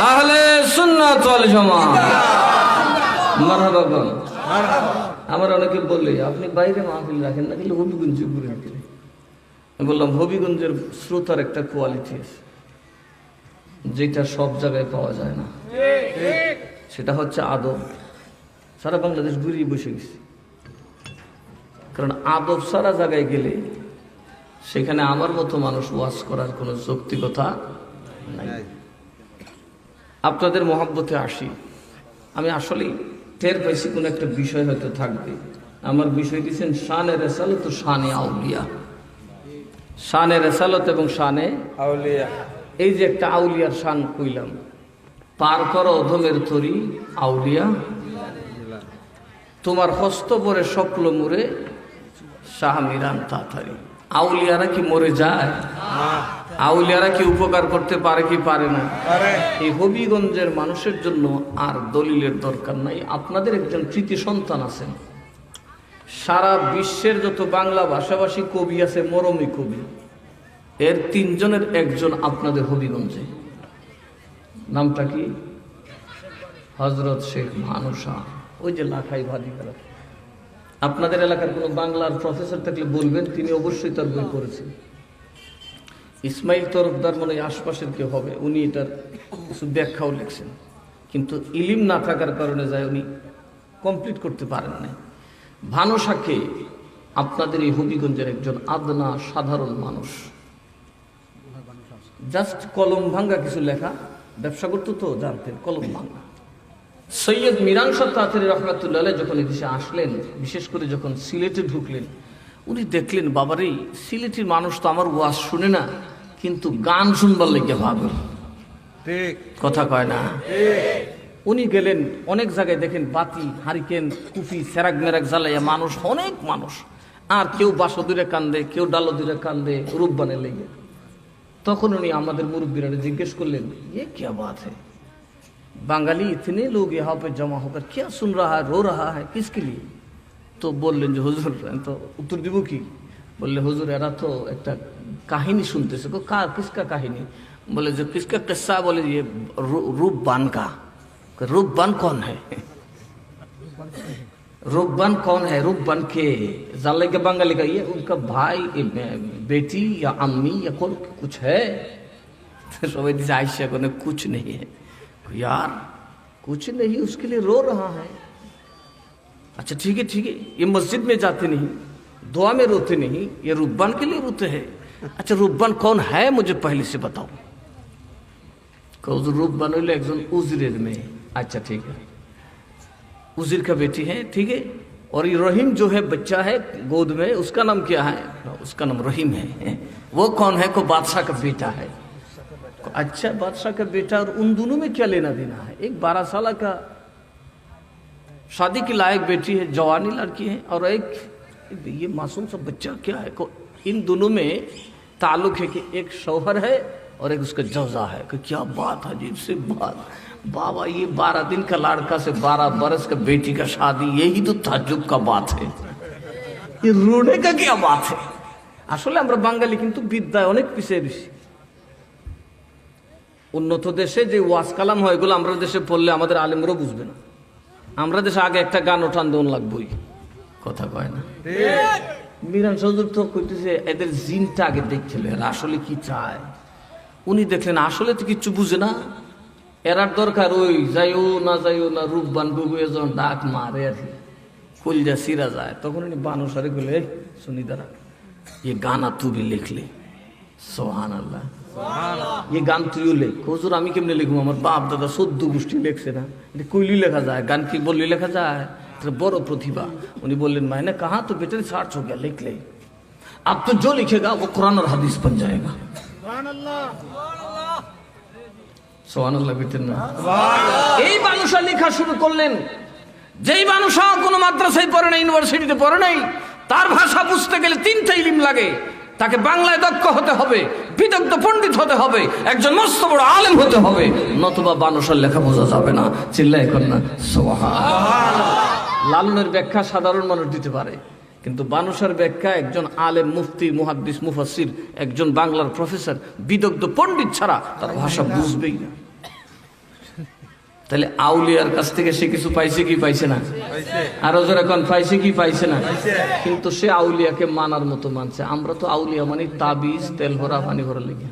আহলে সুন্নাত ওয়াল জামাত মারহাবা বল মারহাবা আমার অনেকে বললে আপনি বাইরে মাহফিল রাখেন না কিন্তু হবিগঞ্জে ঘুরে রাখেন আমি বললাম হবিগঞ্জের শ্রোতার একটা কোয়ালিটি আছে যেটা সব জায়গায় পাওয়া যায় না সেটা হচ্ছে আদব সারা বাংলাদেশ ঘুরিয়ে বসে গেছে কারণ আদব সারা জায়গায় গেলে সেখানে আমার মতো মানুষ ওয়াজ করার কোনো যৌক্তিকতা নাই আপনাদের মহব্বতে আসি আমি আসলেই টের পাইছি কোনো একটা বিষয় হয়তো থাকবে আমার বিষয় দিচ্ছেন শানে রেসালত ও শানে আউলিয়া শানে রেসালত এবং শানে আউলিয়া এই যে একটা আউলিয়ার শান কইলাম পার করো অধমের তরি আউলিয়া তোমার হস্ত পরে স্বপ্ন মুরে শাহ মিরান তাতারি আউলিয়ারা কি মরে যায় আউলিয়ারা কি উপকার করতে পারে কি পারে না এই হবিগঞ্জের মানুষের জন্য আর দলিলের দরকার নাই আপনাদের একজন কৃতি সন্তান আছেন সারা বিশ্বের যত বাংলা ভাষাভাষী কবি আছে মরমী কবি এর তিনজনের একজন আপনাদের হবিগঞ্জে নামটা কি হযরত শেখ ভানু শাহ ওই যে লাখাই ভাদিকারা আপনাদের এলাকার কোনো বাংলার প্রফেসর থাকলে বলবেন তিনি অবশ্যই তার বই করেছেন ইসমাইল তরফদার মনে হয় আশপাশের কেউ হবে উনি এটার কিছু ব্যাখ্যাও লিখছেন কিন্তু ইলিম না থাকার কারণে যায় উনি কমপ্লিট করতে পারেন না ভানু শাহকে আপনাদের এই হবিগঞ্জের একজন আদনা সাধারণ মানুষ জাস্ট কলম ভাঙ্গা কিছু লেখা ব্যবসা করতো তো জানতেন কলম ভাঙ্গা সৈয়দ মিরান শাহ তাতারী রহমাতুল্লাহ যখন এদেশে আসলেন বিশেষ করে যখন সিলেটে ঢুকলেন উনি দেখলেন বাবারে সিলেটের মানুষ তো আমার ওয়াজ শুনে না কিন্তু গান শুনবার লেগে ভাবে কথা কয় না উনি গেলেন অনেক জায়গায় দেখেন বাতি হারিকেন কুফি সেরাক মেরাক জ্বালাইয়া মানুষ অনেক মানুষ আর কেউ বাসদুরে কান্দে কেউ ডালদুরে কান্দে রূপবানের লেগে তখন উনি আমাদের মুরব্বীরা জিজ্ঞেস করলেন ये क्या बात है बांगाली इतने लोग यहाँ पे जमा होकर क्या सुन रहा है रो रहा है किसके लिए तो बोललेন যে হুজুর তো উত্তর দিব কি বললে হুজুর এরা তো একটা কাহিনী শুনতেছে কো কার কিসকা কাহিনী बोले जो किसका किस्सा बोले ये रूपबान का रूपबान कौन है रूपबान कौन है रूपबान के जाले के बंगाली का ये उनका भाई बेटी या अम्मी या कोई कुछ है सभी दिशा आयशा को कुछ नहीं है यार कुछ नहीं उसके लिए रो रहा है अच्छा ठीक है ये मस्जिद में जाते नहीं दुआ में रोते नहीं ये रूपबान के लिए रोते हैं अच्छा रूपबान कौन है मुझे पहले से बताओ रूपबान एक उजरेर में अच्छा ठीक है उजिर का बेटी है ठीक है और ये रहीम जो है बच्चा है गोद में उसका नाम क्या है उसका नाम रहीम है वो कौन है को बादशाह का बेटा है अच्छा बादशाह का बेटा और उन दोनों में क्या लेना देना है एक 12 साल का शादी की लायक बेटी है जवानी लड़की है और एक ये मासूम सा बच्चा क्या है को इन दोनों में ताल्लुक है कि एक शौहर है और एक उसका जौजा है कि क्या बात अजीब से बात बाबा ये 12 दिन का लड़का से 12 बरस का बेटी का शादी यही तो ताज्जुब का बात है ये रोने का क्या बात है আসলে আমরা বাঙালি কিন্তু বিদ্যায় অনেক পিছিয়ে বেশি উন্নত দেশে যে ওয়াজ কালাম হয় এগুলো আমরা দেশে পড়লে আমাদের আলেমরাও বুঝবে না আমরা দেশে আগে একটা গান ওঠান দেন লাগবই কথা কয় না মিরান হুজুর তো কইতেছে এদের জিনটা আগে দেখছিল এরা আসলে কি চায় উনি দেখলেন আসলে তো কিচ্ছু বুঝে না এরার দরকার ওই যাইও না রূপবান বুবু যখন ডাক মারে আর কলজা সিরা যায় তখন উনি বানুসারে বলে শুনি দাঁড়া ये गाना तू भी लिख ले। সুবহান আল্লাহ। ये গান তুইও লেখ। হুজুর আমি কেমনে লিখবো? আমার বাপ দাদা 14 গোষ্ঠী লেখছে না, এটা কইলি লেখা যায়? গান কি বললি লেখা যায়? বড় প্রতিভা। উনি বললেন मैंने कहा तो बेटे सर्च हो गया, लिख ले। अब तो जो लिखेगा वो कुरान और हदीस बन जाएगा। সুবহানাল্লাহ বিতেন না? এই মানুষা লেখা শুরু করলেন, যেই মানুষা কোনো মাদ্রাসায় পড়ে নাই, ইউনিভার্সিটিতে পড়ে নাই, তার ভাষা বুঝতে গেলে 3টা ইলম লাগে। তাকে বাংলায় দক্ষ হতে হবে, বিদগ্ধ পণ্ডিত হতে হবে, একজন মস্ত বড় আলেম হতে হবে, নতুবা বানুষার লেখা বোঝা যাবে না। চিল্লায় এখন না সুবহানাল্লাহ। লালনের ব্যাখ্যা সাধারণ মানুষ দিতে পারে, কিন্তু বানুষার ব্যাখ্যা একজন আলেম, মুফতি, মুহাদ্দিস, মুফাসসির, একজন বাংলার প্রফেসর, বিদগ্ধ পণ্ডিত ছাড়া তার ভাষা বুঝবেই না। তাহলে আউলিয়ার কাছ থেকে সে কিছু পাইছে কি পাইছে না? আরো যারা কোন পাইছে কি পাইছে না? কিন্তু সে আউলিয়াকে মানার মতো মানছে। আমরা তো আউলিয়া মানে তাবিজ, তেল ভরা, পানি ভরা লেগে,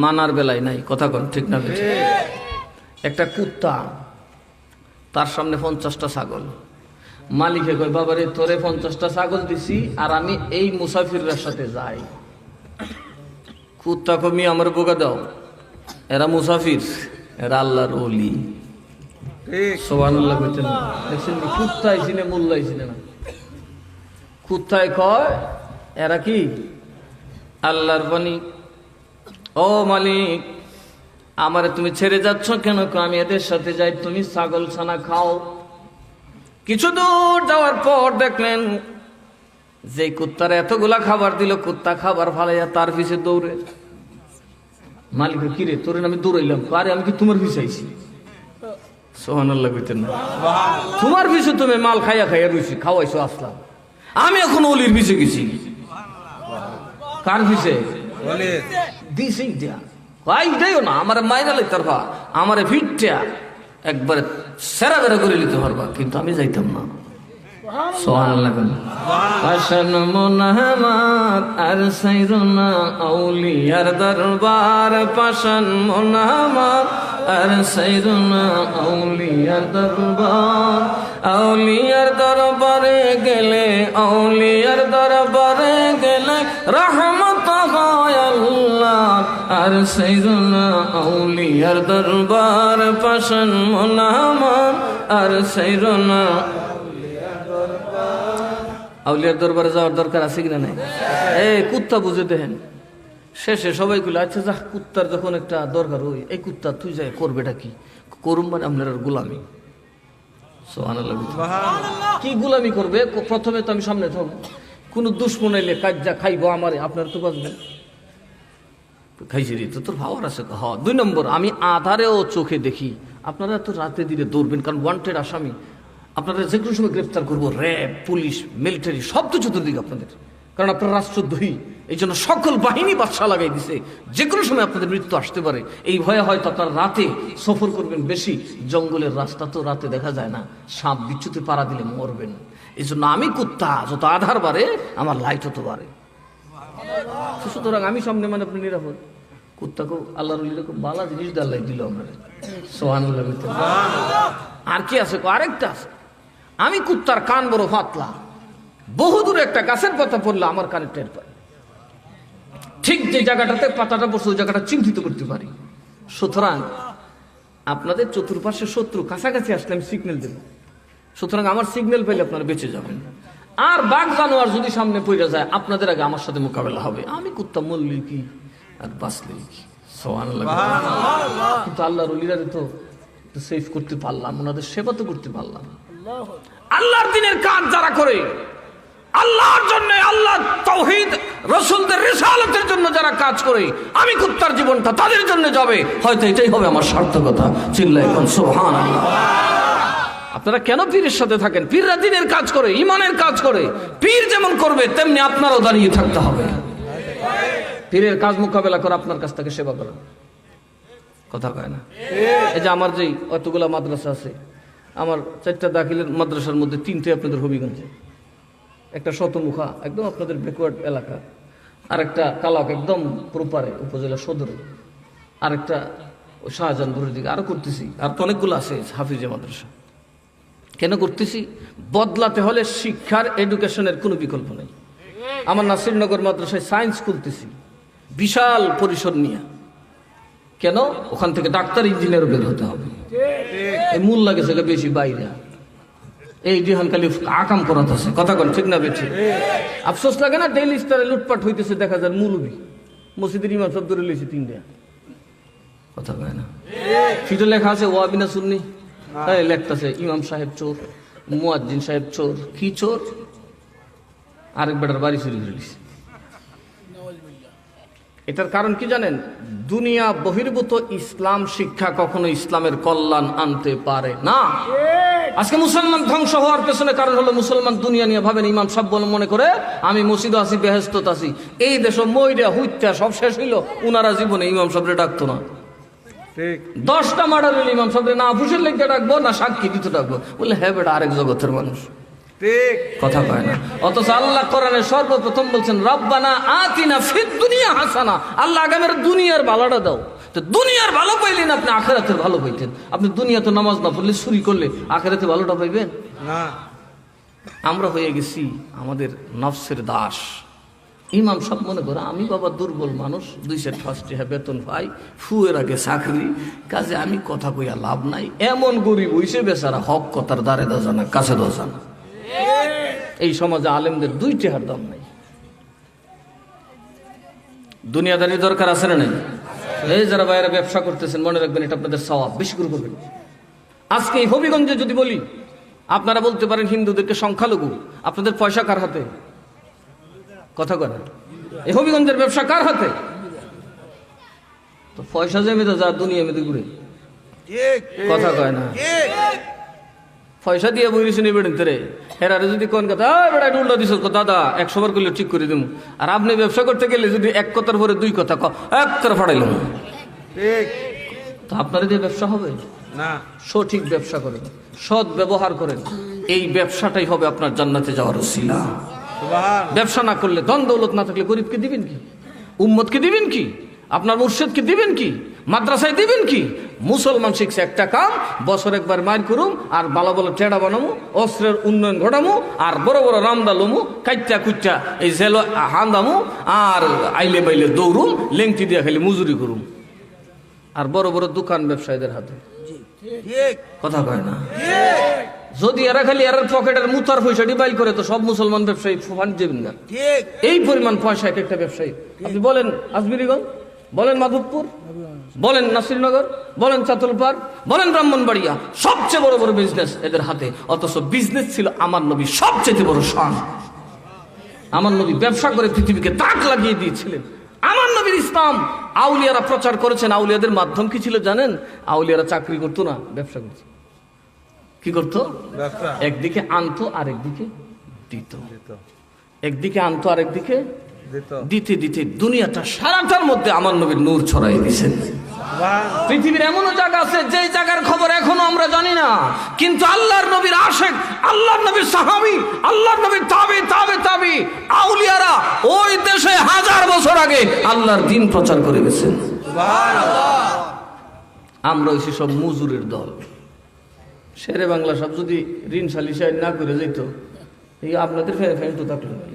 মানার বেলায় নাই। কথা কোন ঠিক না? একটা কুত্তা, তার সামনে 50টা ছাগল। মালিকে কয় বাবারে তোরে 50টা ছাগল দিছি, আর আমি এই মুসাফিরদের সাথে যাই। কুত্তা কমি আমার বোকা দাও, এরা মুসাফির, এরা আল্লাহর ওলি। সুবহানাল্লাহ বলছেন না? দেখছেন কুত্তাই চিনে, মোল্লাই চিনে না। কুত্তায় কয় এরা কি আল্লাহর বাণী। ও মালিক, আমারে তুমি ছেড়ে যাচ্ছ কেন? আমি এদের সাথে যাই, তুমি ছাগল ছানা খাও। কিছু দূর যাওয়ার পর দেখলেন যে কুত্তার এতগুলা খাবার দিল, কুত্তা খাবার ফালাইয়া তার পিছে দৌড়ে। মালিক কিরে তোরে আমি দৌড়াইলাম, আরে আমি কি তোমার পিছে আইছি? সুবহানাল্লাহ কইতেন না? তোমার পিছে তুমি মাল খাইয়া খাইয়া রইছি, খাওয়াইছো আসলাম। আমি এখন অলির পিছে গেছি। কার পিছে? দিছি দিয়া ভাই দেও না, আমার মাইরা লইতে পারবা, আমারে ফিটটা একবারে সেরা বেরা করে নিতে পারবা, কিন্তু আমি যাইতাম না। সুবহানাল্লাহ। পাশান মোনামাত আর সাইরুনা আউলিয়ার দরবার, পাশান মোনামাত আর সাইরুনা আউলিয়ার দরবার। আউলিয়ার দরবারে গেলে, আউলিয়ার দরবারে গেলে রহমত হয় আল্লাহ। আর সাইরুনা আউলিয়ার দরবার, পাশান মোনামাত আর সাইরুনা। আউলিয়ার দরবারে যাওয়ার দরকার আছে কিনা নাই? এই কুত্তা বুঝে দেখেন, শেষে সবাই গুলো আচ্ছা যা, কুত্তার যখন একটা দরকার ওই এই কুত্তা তুই যাই করবেটা কি করুম, মানে আপনার গোলামি। সুবহানাল্লাহ। কি গোলামি করবে? প্রথমে তো আমি সামনে থাকবো, কোন দুশ্মন এলে কাজা খাইবো আমারে, আপনার তো বাঁচবেন। খাইছি রে তো তোর ভাবার আছে। হ। 2 নম্বর, আমি আধারেও চোখে দেখি, আপনারা তো রাতে দিলে দৌড়বেন, কারণ ওয়ান্টেড আসামি, আপনারা যে কোনো সময় গ্রেফতার করবো। র্যাব, পুলিশ, মিলিটারি সব তো চতুর্দিকে আপনাদের, কারণ আপনার রাষ্ট্রদ্রোহী। এই জন্য সকল বাহিনী বাদশা লাগাই দিছে, যে কোনো সময় আপনাদের মৃত্যু আসতে পারে। এই ভয়ে হয়তো আপনারা রাতে সফর করবেন বেশি। জঙ্গলের রাস্তা তো রাতে দেখা যায় না, সাপ বিচ্ছুতে পাড়া দিলে মরবেন। এই জন্য আমি কুত্তা, যত আধার বাড়ে আমার লাইট হতে পারে। সুতরাং আমি সামনে মানে আপনি নিরাপদ। কুত্তাকেও আল্লাহর খুব ভালো জিনিস আল্লাহ দিল আমরা। সুবহানাল্লাহ। আর কি আছে? আরেকটা আছে, আমি কুত্তার কান বড় পাতলা, বহুদূরে একটা গাছের পাতা পড়লে আমার কানে টের পাই, ঠিক যে জায়গাটাতে পাতাটা পড়ছে ওই জায়গাটা চিহ্নিত করতে পারি। সুতরাং আপনাদের চতুর্পাশে শত্রু কাছাকাছি আসলে আমি সিগন্যাল দেব। সুতরাং আমার সিগন্যাল পেলে আপনারা বেঁচে যাবেন। আর বাঘ জানোয়ার যদি সামনে পড়ে যায়, আপনাদের আগে আমার সাথে মোকাবেলা হবে। আমি কুত্তা মরলি কি আর বাঁচলি কি? সুবহানাল্লাহ। কিন্তু আল্লাহর ওলিরা তো সেভ করতে পারলাম, ওনাদের সেবা তো করতে পারলাম। আল্লাহর দ্বীনের কাজ যারা করে, আল্লাহর জন্য, আল্লাহ তাওহীদ রাসূলদের রিসালাতের জন্য যারা কাজ করে, আমি কুত্তার জীবনটা তাদের জন্য যাবে। হয়তো এটাই হবে আমার সার্থকতা। চিল্লায় এখন সুবহানাল্লাহ। আপনারা কেন পীরের সাথে থাকেন? পীররা দ্বীনের কাজ করে, ঈমানের কাজ করে। পীর যেমন করবে তেমনি আপনারাও দাঁড়িয়ে থাকতে হবে। পীরের কাজ মোকাবেলা করে আপনার কাছ থেকে সেবা করা, কথা কয় না? এই যে আমার যেই অতগুলা মাদ্রাসা আছে, আমার 4টা দাখিলের মাদ্রাসার মধ্যে 3টে আপনাদের হবিগঞ্জে, একটা শতমুখা একদম আপনাদের ব্যাকওয়ার্ড এলাকা, আর একটা কালাক একদম প্রপারে উপজেলা সদরে, আর একটা শাহজাহানপুরের দিকে। আরো করতেছি, আর তো অনেকগুলো আছে হাফিজে মাদ্রাসা। কেন করতেছি? বদলাতে হলে শিক্ষার, এডুকেশনের কোনো বিকল্প নেই। আমার নাসিরনগর মাদ্রাসায় সায়েন্স খুলতেছি, বিশাল পরিসর নিয়ে। কেন? ওখান থেকে ডাক্তার ইঞ্জিনিয়ার বের হতে হবে। এই মূল লাগেছে বেশি বাইরে, এই দিহান খালি আকাম করাতেছে। কথা কন ঠিক না বেঠি? আফসোস লাগে না? ডেইলি স্টারে লুটপাট হইতেছে, দেখা যায় মুলুবি মসজিদের ইমাম সব ধরে লইছে 3টা। কথা কয় না? ফিটে লেখা আছে ওয়াবিনা সুন্নি, লেখতেছে ইমাম সাহেব চোর, মুয়াজ্জিন সাহেব চোর। কি চোর? আরেক বেটার বাড়ি চুরি করে দিছে। এটার কারণ কি জানেন? দুনিয়া বহির্ভূত ইসলাম শিক্ষা কখনো ইসলামের কল্যাণ আনতে পারে না। আজকে মুসলমান ধ্বংস হওয়ার পেছনে কারণ হলো মুসলমান দুনিয়া নিয়ে ভাবেন ইমাম সাহেব বলে মনে করে আমি মসজিদে আছি, বেহেশতত আছি। এই দেশ মইরা হুইত্যা সব শেষ হইল, উনারা জীবনে ইমাম সাহেবরে ডাকতো না। 10টা মার্ডার হইল ইমাম সাহেবরে না ফুসের লেগে ডাকবো না সাক্ষী দিতে ডাকবো, বললে হ্যাঁ বেটা আরেক জগতের মানুষ। কথা কয় না? অথচ আল্লাহ কোরআনে সর্বপ্রথম বলছেন রব্বানা আতিনা ফিদ দুনিয়া হাসানা। আল্লাহ আগামের দুনিয়ার ভালোটা দাও। তো দুনিয়ার ভালো পাইলেন আপনি, আখিরাতের ভালো পাইতেন। আপনি দুনিয়া তো নামাজ না পড়লে চুরি করলে আখিরাতে ভালোটা পাইবেন না। আমরা হয়ে গেছি আমাদের নফসের দাস। ইমাম সব মনে করে আমি বাবা দুর্বল মানুষ, 2 সেট ফার্স্ট বেতন পাই, ফুয়ের আগে চাকরি, কাজে আমি কথা কইয়া লাভ নাই। এমন গরিব হইছে বেচারা, হক কথার দ্বারে দোজানা কাছে দোজানা। এই সমাজে আলেমদের 2 টাকার দাম নাই। দুনিয়াদারি দরকার আছে না নাই? এই যারা বাইরে ব্যবসা করতেছেন মনে রাখবেন এটা আপনাদের সওয়াব বেশি করে করবেন। আজকে এই হবিগঞ্জে যদি বলি, আপনারা বলতে পারেন হিন্দুদেরকে সংখ্যালঘু, আপনাদের পয়সা কার হাতে? কথা কয় না? এই হবিগঞ্জের ব্যবসা কার হাতে? তো পয়সা জমে তো যা দুনিয়া মেতে ঘুরে। কথা কয় না? পয়সা দিয়ে বইরেছেন এই বেড়েন তেরে হেরারে যদি কোন কথা বেড়া উল্টা দিস দাদা 100 বার করলে ঠিক করে দিব। আর আপনি ব্যবসা করতে গেলে যদি এক কথার পরে 2 কথা এক করে ফাড়াইলাম, তো আপনার দিয়ে ব্যবসা হবে না। সঠিক ব্যবসা করেন, সৎ ব্যবহার করেন, এই ব্যবসাটাই হবে আপনার জান্নাতে যাওয়ার ওসিলা। ব্যবসা না করলে, ধন দৌলত না থাকলে গরিবকে দিবেন কি? উম্মতকে দিবেন কি? আপনার মুর্শিদকে দিবেন কি? মাদ্রাসায় দিবেন কি? মুসলমান শিখছে একটা কাম, বছর একবার মার করুম আর ভালো ভালো টেড়া বানামু, অস্ত্রের উন্নয়ন ঘটামু, আর বড় বড় রামদা লমু, কাইটা কুইটা এই জেল হান্দামু, আর আইলে বাইলে দৌড়ুম, লেংটি দিয়া খালি মজুরি করুম, আর বড় বড় দোকান ব্যবসায়ীদের হাতে। কথা কয় না? যদি এরা খালি এর পকেটের মুতার পয়সাটি বাইল করে তো সব মুসলমান ব্যবসায়ী ফান্ড দেবেন না। এই পরিমাণ পয়সা এক একটা ব্যবসায়ী। আপনি বলেন আজমিরিগঞ্জ, বলেন মাধবপুর, বলেন নাসিরনগর, বলেন চাতলপাড়, বলেন ব্রাহ্মণবাড়িয়া, সবচেয়ে বড় বড় বিজনেস এদের হাতে। অথচ বিজনেস ছিল আমার নবী সবচেয়ে বড় শান। আমার নবী ব্যবসা করে পৃথিবীকে তাক লাগিয়ে দিয়েছিলেন। আমার নবীর ইসলাম আউলিয়ারা প্রচার করেছেন। আউলিয়াদের মাধ্যম কি ছিল জানেন? আউলিয়ারা চাকরি করতো না, ব্যবসা করতো। কি করতো? একদিকে আনতো আরেকদিকে দিত, একদিকে আনতো আরেকদিকে দিতে দিতে দুনিয়াটা সারাটার মধ্যে আমার নবীর নূর ছড়াই দিয়েছেন। পৃথিবীর এমনও জায়গা আছে যে জায়গার খবর এখনো আমরা জানি না, কিন্তু আল্লাহর নবীর আশেক, আল্লাহর নবীর সাহাবী, আল্লাহর নবীর তাবে তাবে তাবে আউলিয়ারা ওই দেশে 1000 বছর আগে আল্লাহর দ্বীন প্রচার করে গেছেন। আমরা হইছি সব মজুরের দল। শেরে বাংলা সব যদি ঋণ সালিশাই না করে যেত, এই আপনাদের ফ্যান তো থাকলো না,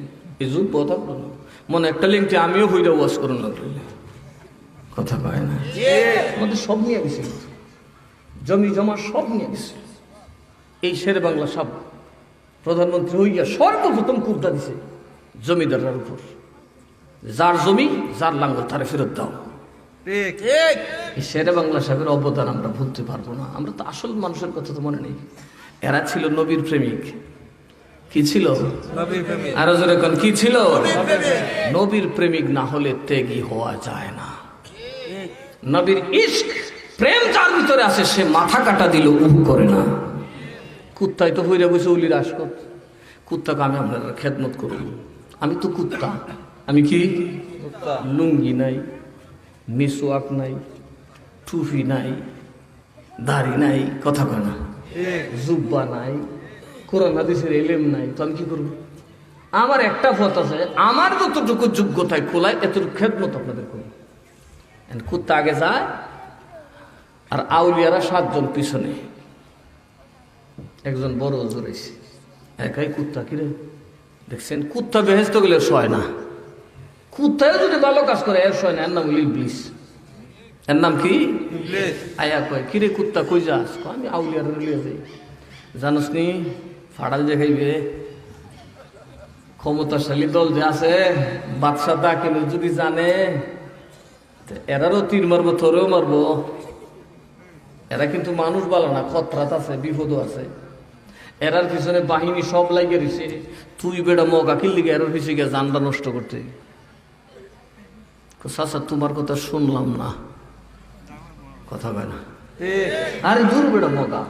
এই যুগ থাকলো না। মনে একটা লিঙ্কটি আমিও হইলে ওয়াশ করুন লাগলো। কথা কয় না? আমাদের সব নিয়ে গেছে, জমি জমা সব নিয়ে গেছে। এই শেরে বাংলা সব প্রধানমন্ত্রী হইয়া সর্বপ্রথম কুর্তা দিছে জমিদাররার উপর, যার জমি যার লাঙ্গল তারে ফেরত দাও। শেরে বাংলা সাহেবের অবদান আমরা ভুলতে পারবো না। আমরা তো আসল মানুষের কথা তো মনে নেই। এরা ছিল নবীর প্রেমিক। কি ছিল? আরো জোরে কোন কি ছিল? নবীর প্রেমিক না হলে ত্যাগী হওয়া যায় না। নবীর ইশক প্রেম যার ভিতরে আছে সে মাথা কাটা দিল উহ করে না। কুত্তাই তো হইরা বসে উলির আশকত। কুত্তাকে আমি আপনারা খেদমত করব। আমি তো কুত্তা। আমি কি? লুঙ্গি নাই, মিসওয়াক নাই, টুপি নাই, দাড়ি নাই, কথা কয় না, জুব্বা নাই, কোরআন হাদিসের ইলম নাই, তো আমি কি করবো? আমার একটা পথ আছে, আমার যতটুকু যোগ্যতায় খোলায় এতটুকু খেদমত আপনাদের করবো। কুত্তা আগে যায় আর আউলিয়ারা 7 জন পিছনে, একজন বড় জোরেছে, একাই কুত্তা কিরে দেখছেন, কুত্তা বেহেস্ত গেলে সয় না, কুত্তায় যদি ভালো কাজ করে এর সয় না। এর নাম ইবলিস। এর নাম কি? আয়া কয় কিরে কুত্তা কই যাস? আমি আউলিয়ার লিয়ে যাই। জানোস নি ফাড়াল যে খাইবে ক্ষমতাশালী দল যে আছে বাদশাহ দাকিল যদি জানে এরারও তীর মারবো, তোরেও মারবো। এরা কিন্তু মানুষ ভালো না, খতরাত আছে, বিপদও আছে। এরার পিছনে বাহিনী সব লাগিয়ে দিছে। তুই বেড়া মগা কিল লিগে এরার পিছিয়ে গিয়ে জানটা নষ্ট করতে। চাচা তোমার কথা শুনলাম না, কথা কয় না। আরে দূর বেড়া মগা,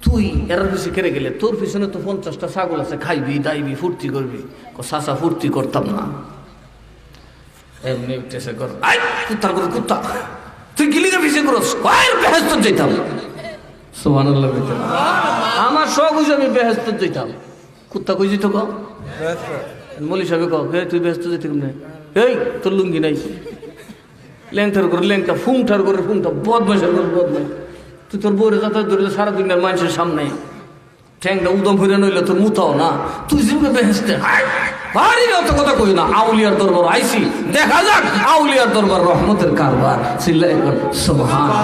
তুই এরার পিছিয়ে কেড়ে গেলে তোর পিছনে তো 50টা ছাগল আছে, খাইবি দাইবি ফুর্তি করবি। চাচা ফুর্তি করতাম না। এমনি উঠেছে কর কুত্তার করে কুত্তা, তুই গিলিকে পিছিয়ে করস বেহেস্ত যেতাম। সুবহানাল্লাহ। আমার শখ হয়েছে আমি বেহেস্ত যেতাম। কুত্তা কই যেত কও? মলি সাহেব কও হে তুই বেহেস্ত যেতে কেমনে? এই তোর লুঙ্গি নাই, ল্যাংটার করে ল্যাংটা, ফুংটার করে ফুংটা, বদমাইশের করে বদমাই। তুই তোর বউরে যাতায়াত ধরলে সারা দুনিয়ার মানুষের সামনে ঠ্যাংটা উদম হইরে নইলে তোর মুতাও না। তুই জীবনে বেহেস্তে ভারী অত কথা কই না। আউলিয়ার দরবার আইসি, দেখা যাক আউলিয়ার দরবার রহমতের কারবার। চিল্লাই কর সুবহানাল্লাহ।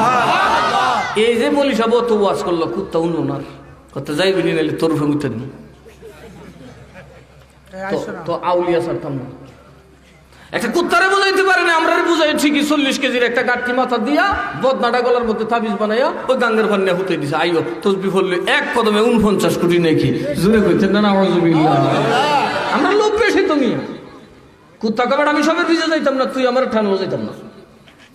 এই যে মলি সাহেব তো ওয়াজ করলো, কুত্তা উন্ননার কথা যাইবি নি, নাইলে তোর মুতে দিন। তো আউলিয়া ছাড়তাম না। একটা কুত্তারে বুঝাইতে পারে না, আমরা বুঝাই ঠিকই। 40 কেজির একটা গাঠি মাথা দিয়া বদনাটা গলার মধ্যে তাবিজ বানাইয়া ওই গাঙ্গের পান্না হুতে দিছে। আইও তসবি ফললে এক কদমে 49 কোটি নাকি জুড়ে কইছেন না। আমরা লোক বেশি তুমি কুত্তা কাবাড আমি সবের পিছিয়ে যাইতাম না, তুই আমার ঠানো যাইতাম না।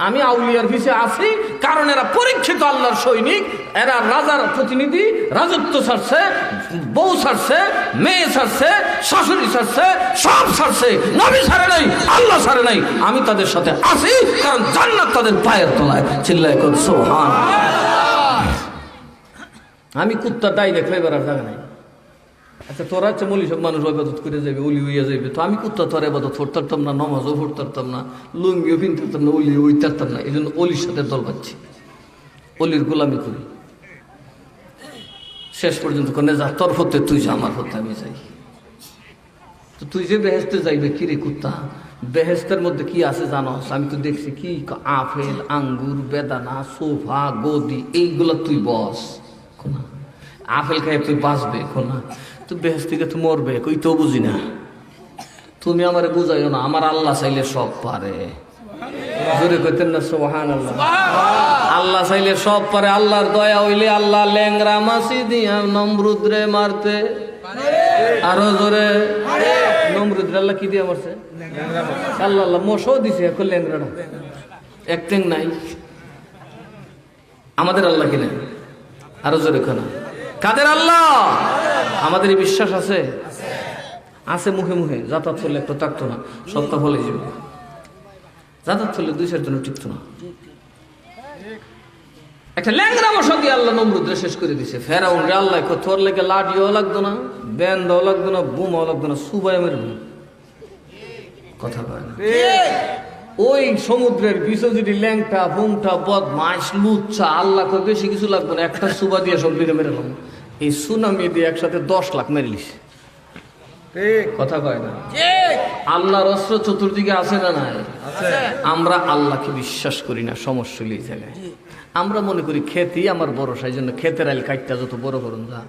আমি আউলিয়ার পিছিয়ে আছি কারণ এরা পরীক্ষিত আল্লাহর সৈনিক। এরা রাজার প্রতিনিধি, রাজত্ব ছাড়ছে, বউ ছাড়ছে, মেয়ে ছাড়ছে, শাশুড়ি ছাড়ছে, সব ছাড়ছে। নবী ছাড়ে নাই, আল্লাহ ছাড়ে নাই। আমি তাদের সাথে আছি কারণ জান্নাত তাদের পায়ের তলায়। চিল্লায় কর সুবহানাল্লাহ। আমি কুত্তা ডাইরেক্ট খাইবার আর জায়গা নাই। আচ্ছা তোরা হচ্ছে মলি সব মানুষ ইবাদত করে যাবে, অলি হইয়া যাবে। তো আমি কুত্তা তোর ইবাদত করতাম না, নমাজও পড়তাম না, লুঙ্গিও পিনতাম না, অলি ওইতারতাম না। এই জন্য অলির সাথে দল পাচ্ছি, অলির গোলামি করি। শেষ পর্যন্ত কোনে যা তোর হতে তুই যা, আমার হতে আমি যাই। তো তুই যে বেহেস্তে যাইবে কিরে কুত্তা, বেহেস্তের মধ্যে কি আছে জানো? আমি তো দেখছি কি আপেল, আঙ্গুর, বেদানা, সোফা, গদি, এইগুলো তুই বস। কোনা আপেল খাই তুই বাঁচবে, কোনা তুই বেহেস্ত থেকে তুই মরবে, কই তো বুঝি না। তুমি আমারে বুঝাইও না, আমার আল্লাহ চাইলে সব পারে। জোরে কইতেন না সুবহানাল্লাহ। আল্লাহ চাইলে সব পারে। আল্লাহর দয়া হইলে আল্লাহ ল্যাংরা মাছি দিয়া নমরুদরে মারতে। আরো জোরে নমরুদরে আল্লাহ কি দিয়া মারছে? আল্লাহ আল্লাহ মশও দিছে, এখন ল্যাংরাটা একটেং নাই। আমাদের আল্লাহ কিনা? আরো জোরে খানা কাদের আল্লাহ? আমাদের এই বিশ্বাস আছে, আছে মুখে মুখে। যাতায়াত করলে একটু থাকতো না, সপ্তাহ ফলে যাবে। যাতায়াত করলে 2-4 জন টিকতো না। একটা ল্যাংরা মশা দিয়ে আল্লাহ নমরুদরে শেষ করে দিছে। ফেরাউন রে আল্লাহ তোর লেগে লাঠিও লাগতো না, ব্যান্ডও লাগতো না, বোমাও লাগতো না, সুবাই মেরব। কথা কয় না। ওই সমুদ্রের বিষ যদি ল্যাংটা, বুমটা, বদমাইশ, লুচ্চা, আল্লাহ কয় বেশি কিছু লাগতো না, একটা সুবা দিয়ে সব দিকে মেরেলাম। এই সুনামি দিয়ে একসাথে 10 লাখ মেরিলিস। কথা কয় না। আল্লাহর অস্ত্র চতুর্দিকে আছে না নাই? আমরা আল্লাহকে বিশ্বাস করি না। সমস্যা এই জায়গায় আমরা মনে করি খেতেই আমার ভরসা, এই জন্য খেতের আইল কাইটটা যত বড় করুন যা,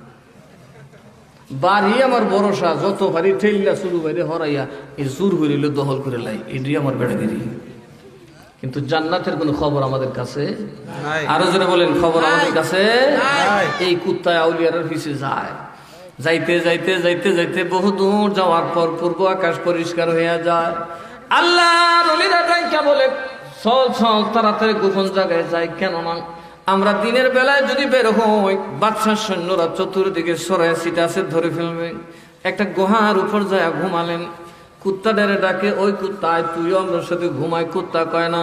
বাড়ি আমার ভরসা, যত ভারী ঠেললা শুরু বাইরে হরাইয়া এই জোর করিল দখল করে লাই, এটি আমার বেড়াগিরি। কিন্তু জান্নাতের কোনো খবর আমাদের কাছে আরো জোরে বলেন, খবর আমাদের কাছে। এই কুত্তায় আউলিয়ার পিছিয়ে যায়, যাইতে যাইতে যাইতে যাইতে বহু দূর যাওয়ার পর পূর্ব আকাশ পরিষ্কার হয়ে যায়। আল্লাহ নলিরা ডাইকা বলে চল চল তাড়াতাড়ি গোপন জায়গায় যাই, কেননা আমরা দিনের বেলায় যদি বের হই বাদশার সৈন্যরা চতুর্দিকে সরাই সিটাসে ধরে ফেলবে। একটা গুহার উপর যায় ঘুমালেন। কুত্তা ডেরে ডাকে, ওই কুত্তায় তুইও আমার সাথে ঘুমাই। কুত্তা কয় না,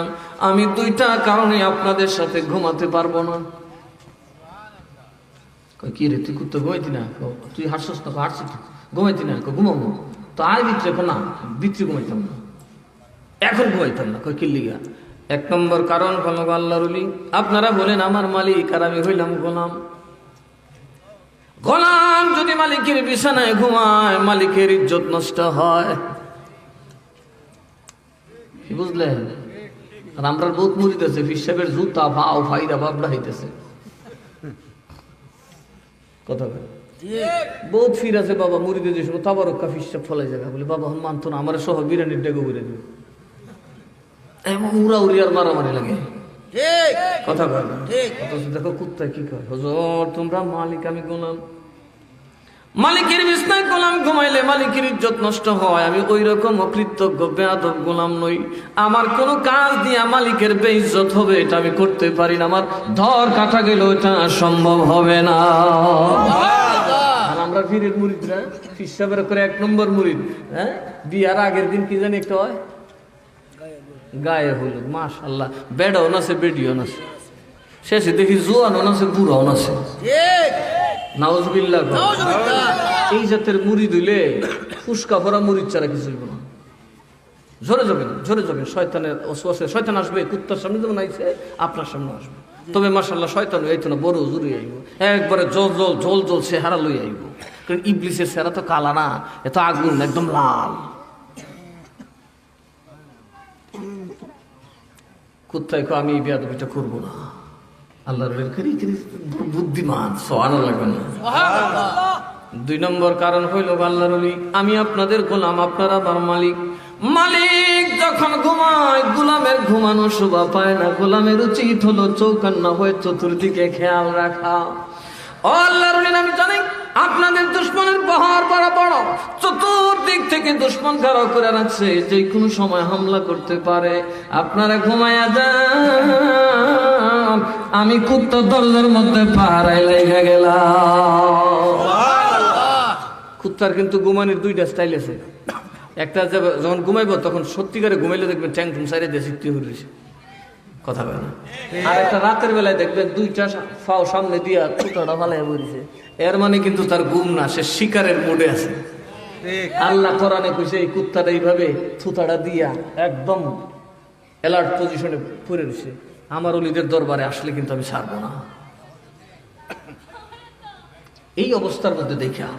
আমি 2টা কারণে আপনাদের সাথে ঘুমাতে পারবো না। কি রে তুই কুত্তা ঘুমাইতি না? তুই হাসছিস না? হাসছি ঘুমাইতি না? ঘুমাবো তো আর ভিতরে না, ভিতরে ঘুমাইতাম না, এখন ঘুমাইতাম না। কই কিল্লিগা? 1 নম্বর কারণ হলো আল্লাহর ওলি। আপনারা বলেন আমার মালিক আর আমি হইলাম গোলাম। গোলাম যদি মালিকের বিছানায় ঘুমায় মালিকের ইজ্জত নষ্ট হয়। কি বুঝলেন? আর আমরা বহুত মুরিদ আছে, ফিসাবের জুতা ভাও ফাইদা বাবলা হইতেছে। কথা বলে বহুত ফির আছে বাবা মুরিদের যে সময় তাবারক্কা ফিসাব ফলাই জায়গা বলে বাবা হন মানতো না, আমার সহ বিরিয়ানির ডেগো করে দিবে, এমন উড়া উড়ি আর মারামারি লাগে। কথা কয় না? দেখো কুত্তায় কি কয়, হুজুর তোমরা মালিক আমি গোলাম, মালিকের বিছনায় গোলাম ঘুমাইলে মালিকের ইজ্জত নষ্ট হয়। আমি ওই রকম অকৃতজ্ঞ বেয়াদব গোলাম নই, আমার কোন কাজ দিয়া মালিকের বেইজ্জত হবে এটা আমি করতে পারি না, আমার ধর কাটা গেল এটা সম্ভব হবে না। আর আমরা ফিরের মুরিদরা ফিসাবের করে 1 নম্বর মুরিদ। হ্যাঁ, বিয়ার আগের দিন কি জানি একটা হয় গায়ে হলুদ, মাশাআল্লাহ, বেডাও নাছে বেডিও নাছে, শেষে দেখি জোয়ানও নাছে বুড়াও নাছে। নাউজুবিল্লাহ। এই জাতের মুরিদ হইলে ফুসকা ভরা মুরিদ ছাড়া কিছু হইব না। ঝরে যাবেন, ঝরে যাবেন, শয়তানের ওয়াসওয়াসে শয়তান আসবে, কুত্তার সামনে যেমন আইছে আপনার সামনে আসবে। তবে মাশাআল্লাহ শয়তান হইতো না, বড় জুড়ে আইব, একবারে জল জল জল জল চেহারা লই আইব। কারণ ইবলিসের চেহারা তো কালা না, এত আগুন একদম লাল। কুত্তায় কো আমি এই বেয়াদবিটা করবো না, আল্লাহর বুদ্ধিমান, সুবহানাল্লাহ। 2 নম্বর কারণ হইল আল্লাহর ওলি আমি আপনাদের গোলাম, আপনারা আমার মালিক। মালিক যখন ঘুমায় গোলামের ঘুমানো শোভা পায় না, গোলামের উচিত হলো চৌকান্না হয়ে চতুর্দিকে খেয়াল রাখা। ও আল্লাহর ওলি আমি জানি আপনাদের দুশমনের পাহাড় বড় বড়, চতুর্দিক থেকে দুশমন ঘেরাও করে রাখছে, যে কোনো সময় হামলা করতে পারে। আপনারা ঘুমায়া যান, আমি কুত্তা দরজার মধ্যে পাহারায় লেগে গেলাম। কুত্তার কিন্তু ঘুমানোর 2টা স্টাইল আছে। একটা যখন ঘুমাইব তখন সত্যিকারে ঘুমাইলে দেখবেন ট্যাং টুং সাইডে দিয়ে সিক্তি হয়েছে, কথা বলে না। আর একটা রাতের বেলায় দেখবেন 2টা ফাও সামনে দিয়া কুত্তাটা ফালাই বলছে, এর মানে কিন্তু তার ঘুম না, সে শিকারের মোডে আছে। আল্লাহ কোরআনে কইছে এই কুত্তাটা এইভাবে থুতাটা দিয়া একদম অ্যালার্ট পজিশনে পড়ে রয়েছে, আমার ওলিদের দরবারে আসলে কিন্তু আমি ছাড়বো না। এই অবস্থার মধ্যে দেখা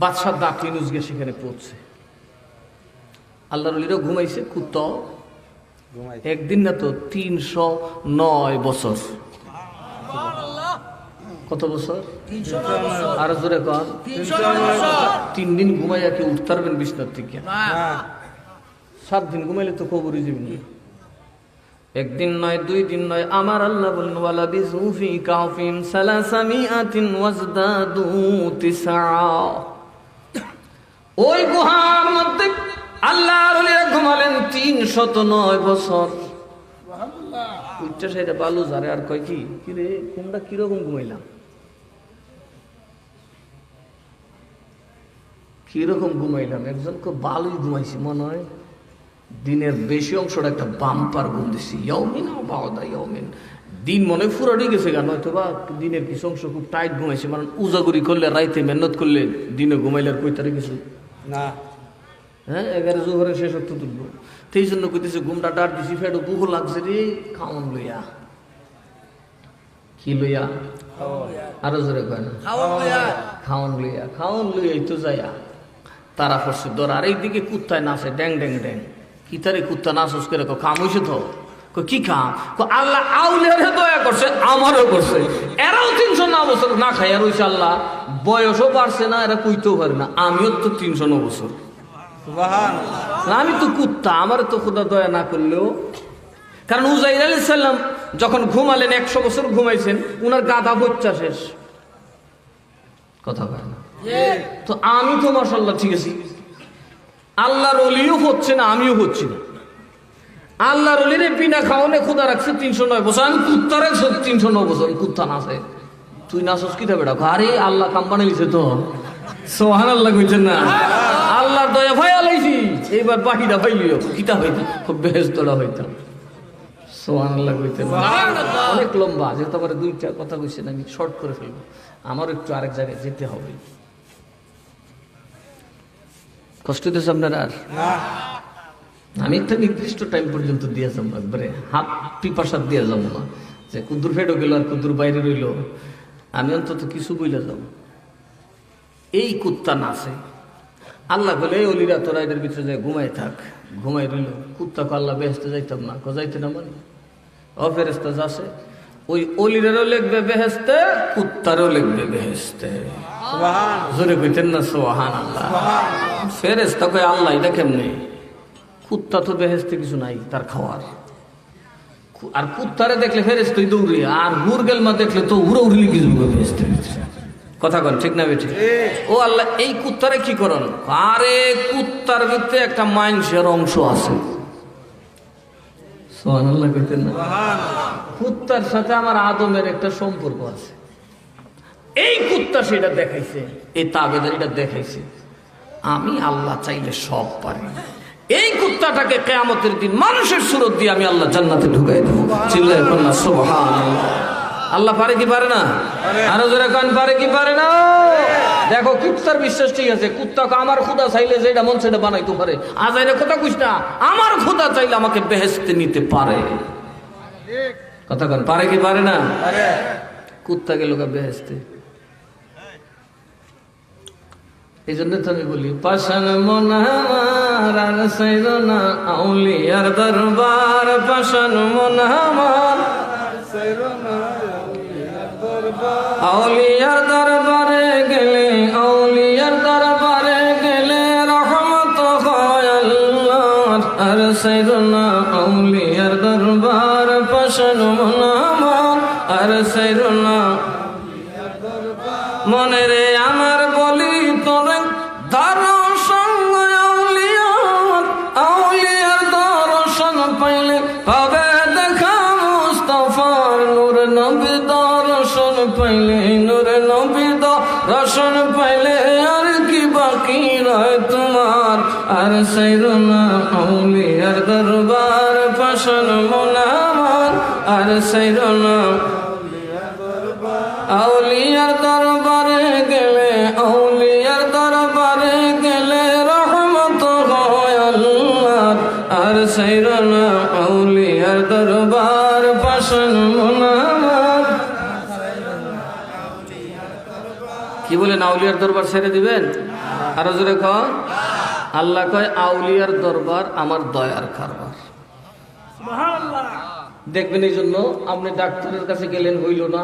বাদশাহ দাকিনুস গিয়ে সেখানে পৌঁছে, আল্লাহর ওলিরাও ঘুমাইছে, কুত্তাও একদিন না তো 309 বছর। কত বছর? আরো জোরে কন। 3 দিন ঘুমাইয়া কি উঠতে পারবেন বিছনার থেকে? 7 দিন ঘুমাইলে তো কবরে যাবেন। 1 দিন নয় 2 দিন নয়, আমার আল্লাহ বলেন ওয়ালা বিজুফি কাফিন সালাসামিআতিন ওয়াজদাদু তিসআ। ওই গুহার মধ্যে আল্লাহর ওলিরা ঘুমালেন 309 বছর। উচ্চ সাইডে বালু যারে আর কয় কি রে কোনটা কিরকম ঘুমাইলাম, কিরকম ঘুমাইলাম। একজন কো বালুই ঘুমাইছি, মনে হয় দিনের বেশি অংশটা একটা বাম্পার ঘুম দিছি। ইয়াউমিন বাওদা ইয়াউমিন, দিন মনে ফুরাডি গেছে গান, হয়তো বা দিনের কিছু অংশ খুব টাইট ঘুমাইছে, মানে উজাগুড়ি করলে রাইতে মেহনত করলে দিনে ঘুমাইলে আর কইতারে কিছু না। হ্যাঁ, 11 জোহরে শেষ হতে তুলবো, সেই জন্য কইতেছে ঘুমটা ডার দিছি, ফেটও বুক লাগছে রে, খাওয়ান লইয়া। কি লইয়া? আরো জোরে কয় না, খাওয়ান লইয়া। খাওয়ান লইয়াই তো যাইয়া তারা পড়ছে দর। আর এইদিকে কুত্তায় নাচে ড্যাং ড্যাং ড্যাং। কি তারে কুত্তা নাচস করে কাম হয়েছে তো? কি কাম? আল্লাহ আউলিয়ার দয়া করছে, আমারও করছে। এরাও 309 বছর না খাই আর হইছে, আল্লাহ বয়সও পারছে না, এরা কইতেও পারে না। আমিও তো 309 বছর, আমি তো কুত্তা, আমার তো খোদা দয়া না করলেও। কারণ উজাইর আলাইহিস সালাম যখন ঘুমালেন 100 বছর ঘুমাইছেন, উনার গাধা বচ্চা শেষ, কথা বলে না। তো আমি তো মাশাআল্লাহ ঠিক আছি, আল্লাহর ওলিও হচ্ছে না, আমিও হচ্ছি না। আল্লাহর ওলিরে বিনা খাওয়ানে খোদা রাখছে 309 বছর, আমি কুত্তা রাখছি 309 বছর। কুত্তা নাচে, তুই নাচস কিটা বেটা? আরে আল্লাহ কাম বানাইছে তো, সুবহানাল্লাহ কইছেন না? আল্লাহর দয়া ভাই আলাইছি, এইবার বাকিটা পাইলিও কিতা হইতাম, খুব বেহেশতটা হইতাম। সুবহানাল্লাহ কইতেন। অনেক লম্বা, যেহেতু আবার 2টা কথা কইছেন, আমি শর্ট করে ফেলবো, আমার একটু আরেক জায়গায় যেতে হবে। কষ্ট দিয়েছে আপনার? আর আমি একটা নির্দিষ্ট টাইম পর্যন্ত দিয়ে যাবো, একবারে হাত পিপাসার দিয়ে যাবো না, যে কুদ্দুর ফেটও গেল আর কুদ্দুর বাইরে রইল। আমি অন্তত কিছু বইলে যাব। এই কুত্তা নাচে, আল্লাহ বলে এই অলিরা তোরা এদের ভিতরে যায় ঘুমাই থাক, ঘুমাই রইল। কুত্তাকে আল্লাহ বেহেস্তে যাইতাম না, যাইতে না মানে অফেরেস্তা যাচ্ছে, ওই অলিরেরও লিখবে বেহেস্তে, কুত্তারও লিখবে বেহেস্তে। জোরে কইতেন না সুবহানাল্লাহ। ফেরেস্তা কয় আল্লাহ এটা কেমনে? কুত্তা তো বেহেস্তে কিছু নাই তার খাওয়ার, আর কুত্তারে দেখলে ফেরেস্তাই দৌড়ে, আর হুরগেলমা দেখলে তো উড়ে উড়লি কিছু বেহেস্তে। কথা কন ঠিক না বেঠিক? ও আল্লাহ এই কুত্তারে কি করেন? আরে কুত্তার ভিতরে একটা মানুষের অংশ আছে। সুবহানাল্লাহ কইতেন না? কুত্তার সাথে আমার আদমের একটা সম্পর্ক আছে। এই কুত্তা সেটা দেখাইছে, এই তাবেদার এটা দেখাইছে। আমি আল্লাহ চাইলে সব পারি। এই কুত্তাটাকে কিয়ামতের দিন মানুষের সুরত দিয়ে আমি আল্লাহ জান্নাতে ঢুকাই দেবো। চিল্লায় কোন না সুবহানাল্লাহ। আল্লাহ পারে কি পারে না? আরো জোরে কান পারে কি পারে না? দেখো কুত্তার বিশ্বাস ঠিক আছে, কুত্তাকে আমার খোদা চাইলে যেটা মন সেটা বানাইতে পারে। আজাইরে কথা কইস না, আমার খোদা চাইলে আমাকে বেহেশতে নিতে পারে। কথা কন পারে কি পারে না? কুত্তা গেল বেহেশতে। এই জন্য তো আমি বলি পাশান মন আমার আর সাইর না আউলিয়ার দরবার, পাশান মন আমার আউলিয়ার দরবারে গেলে, আউলিয়ার দরবারে গেলে রহমত হয় আল্লাহর। আর সাইর না আউলিয়ার দরবার, পাশান মন আমার আর সাইর না। মনে রে আমার বলি তোরে দর্শন আউলিয়ার, আউলিয়ার দর্শন পাইলে পাবে দেখা মুস্তাফার। নূর নবী দর্শন পাইলে, নূর নবী দর্শন পাইলে আর কি বাকি রয় তোমার। আর সাইরো না আউলিয়ার দরবার, পাশান মন আমার আর সাইরো না। আউলিয়ার দরবারে গেলে, আউলিয়ার দরবারে গেলে রহমত হয় আল্লাহর। আর সাইরো না আউলিয়ার দরবার, পাশান মন আমার। কি বলেন আউলিয়ার দরবার ছেড়ে দিবেন? আরো জোরে কন। আল্লাহ কয় আউলিয়ার দরবার আমার দয়ার কারবার। দেখবেন এই জন্য আপনি ডাক্তারের কাছে গেলেন হইল না,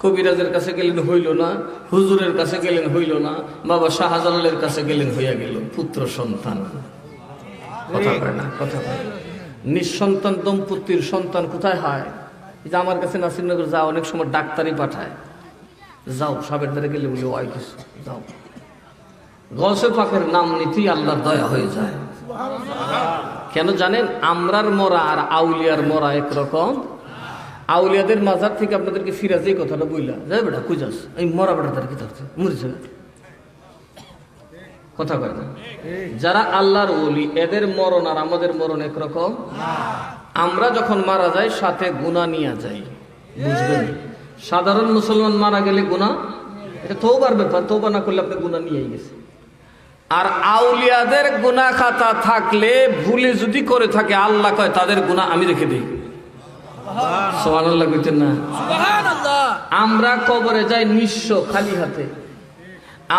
কবিরাজের কাছে গেলেন হইল না, হুজুরের কাছে গেলেন হইল না, বাবা শাহজালালের কাছে গেলেন হইয়া গেল পুত্র সন্তান। কথা কয় না? কথা কয়। নিঃসন্তান দম্পতির সন্তান কোথায় হয়? এই যে আমার কাছে নাসিরনগর যা অনেক সময় ডাক্তারই পাঠায়, যাও সাবের দ্বারে গেলে বলি ওই কিছু যাও। গৌসে পাকের নাম নিতেই আল্লাহর দয়া হয়ে যায়। কেন জানেন? আমরার মরা আর আউলিয়ার মরা একরকম। আউলিয়াদের মাজার থেকে আপনাদেরকে ফিরা যে কথাটা বইলা যাই বেটা কই যাস, এই মরা বেটা তার কি থাকছে মরেছে। কথা কয় না? যারা আল্লাহর ওলি এদের মরণ আর আমাদের মরণ একরকম। আমরা যখন মারা যাই সাথে গুনাহ নিয়ে যাই, বুঝবেন? সাধারণ মুসলমান মারা গেলে গুনাহ, এটা তওবার ব্যাপার, তওবা না করলে আপনি গুনাহ নিয়েই গেছে। আর আউলিয়াদের গুনাহ খাতা থাকলে ভুলে যদি করে থাকে, আল্লাহ কয় তাদের গুনাহ আমি রেখে দিই। সুবহানাল্লাহ কইতেন না? আমরা কবরে যাই নিঃস্ব খালি হাতে,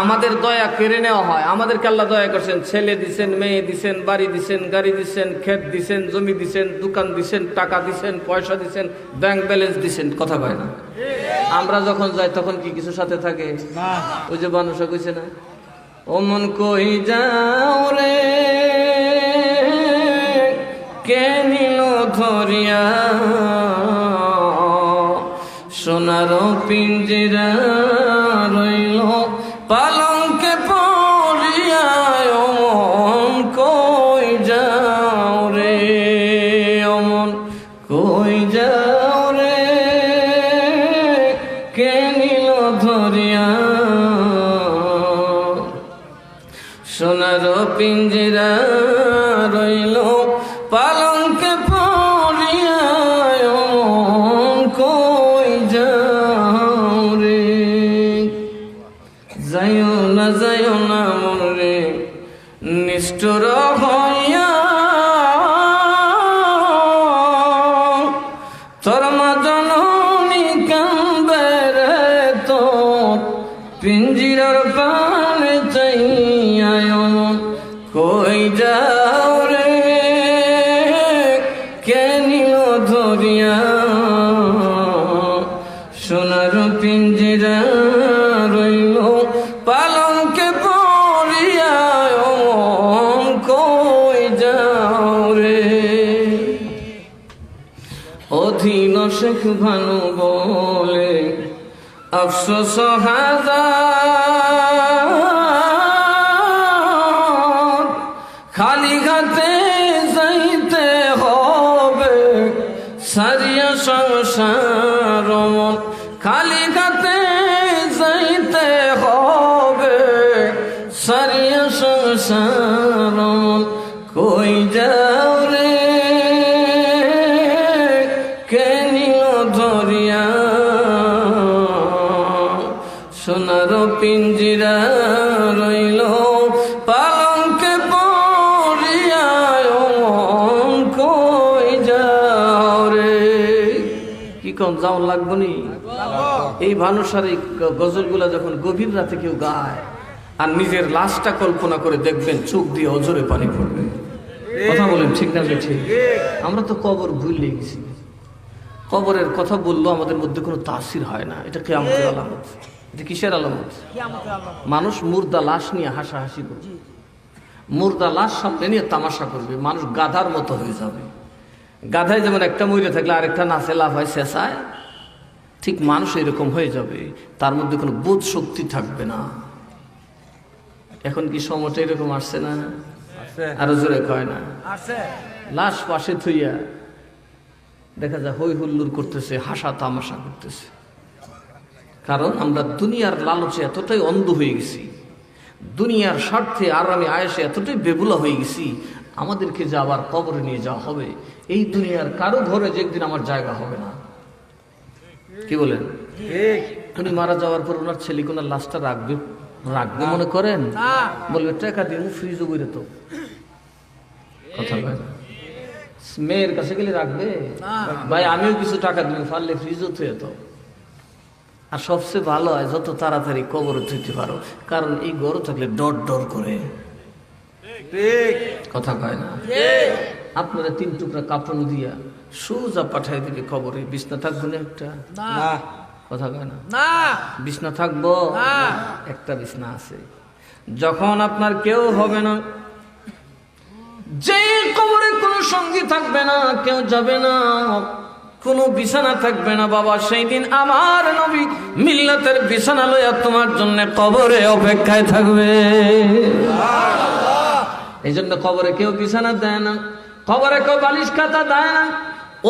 আমাদের দয়া কেড়ে নেওয়া হয়। আমাদেরকে আল্লাহ দয়া করছেন, ছেলে দিছেন, মেয়ে দিছেন, বাড়ি দিছেন, গাড়ি দিছেন, ক্ষেত দিছেন, জমি দিছেন, দোকান দিছেন, টাকা দিছেন, পয়সা দিছেন, ব্যাংক ব্যালেন্স দিছেন। কথা কয় না? আমরা যখন যাই তখন কি কিছু সাথে থাকে? ওই যে মানুষ কইছে না, ও মন কই যাও রে কে নিল ধরিয়া, সোনার পিঞ্জিরা রইল পালঙ্কে পড়িয়া। অমন কই যাও রে, অমন কই যাও রে কে নিল ধরিয়া, সোনার পিঞ্জিরা রইল পালঙ্কে পড়িয়া। অমন কই যাও রে, যাইও না যাইও না মন রে নিষ্ঠুর হইয়া, তোর মা জননী কান্দে রে তো কই যাও রে কে নিল ধরিয়া সোনার পিঞ্জিরা রইল পালঙ্কে পড়িয়া কই যাও রে অধীন শেখ ভানু বলে আফসোস হাজার খালি ঘাটে যাইতে হবে সারিয়া সংসার খালি ঘাটে যাইতে হবে সারিয়া সংসার কই যাও রে কে নিল ধরিয়া সোনার পিঞ্জিরা রইল পালঙ্কে পড়িয়া কই যাও রে কি কম যাও লাগবো নি এই ভানুসার এই গজলগুলা যখন গভীর রাতে কেউ গায় আর নিজের লাশটা কল্পনা করে দেখবেন চোখ দিয়ে অজরে পানি পড়বে কথা বলেন ঠিক না ঠিক আমরা তো কবর ভুলে গেছি কবরের কথা বললো আমাদের মধ্যে কোনো তাসির হয় না এটা কিয়ামতের আলামত এটা কিসের আলামত মানুষ মুর্দা লাশ নিয়ে হাসাহাসি করবে মুর্দা লাশ সামনে নিয়ে তামাশা করবে মানুষ গাধার মতো হয়ে যাবে গাধায় যেমন একটা মরে থাকলে আরেকটা নাচে লাভ হয় শেষায় ঠিক মানুষ এরকম হয়ে যাবে তার মধ্যে কোনো বোধ শক্তি থাকবে না এখন কি সময়টা এরকম আসছে না আরো জোরে কয় না লাশ পাশে থইয়া দেখা যায় হই হুল্লুর করতেছে হাসা তামাশা করতেছে কারণ আমরা দুনিয়ার লালচে এতটাই অন্ধ হয়ে গেছি দুনিয়ার স্বার্থে আরামে আয়েশে এতটাই বেবুলা হয়ে গেছি আমাদেরকে যে আবার কবরে নিয়ে যাওয়া হবে এই দুনিয়ার কারো ঘরে যে একদিন আমার জায়গা হবে না কি বলেন উনি মারা যাওয়ার পর ওনার ছেলে কোনার লাশটা রাখবে রাখবে মনে করেন বলবে টাকা দিয়ে ফ্রিজও বইরে তো কথা বলে মেয়ের কাছে গেলে রাখবে ভাই আমিও কিছু টাকা দিব পারলে ফ্রিজও থুয়ে তো আর সবচেয়ে ভালো হয় যত তাড়াতাড়ি কবরে থুইতে পারো কারণ এই গরু থাকলে ডর ডর করে কথা কয় না আপনারা 3 টুকরা কাপড় দিয়া সোজা পাঠাই দিবে কবরে বিছনা থাকবে না একটা কথা কয় না বিছনা থাকবো একটা বিছনা আছে যখন আপনার কেউ হবে না যে কবরে কোনো সঙ্গী থাকবে না কেউ যাবে না কোনো বিছানা থাকবে না বাবা সেই দিন আমার নবী মিল্লাতের বিছানা লইয়া তোমার জন্য কবরে অপেক্ষায় থাকবে এই জন্য কবরে কেউ বিছানা দেয় না কবরে কেউ বালিশ খাতা দেয় না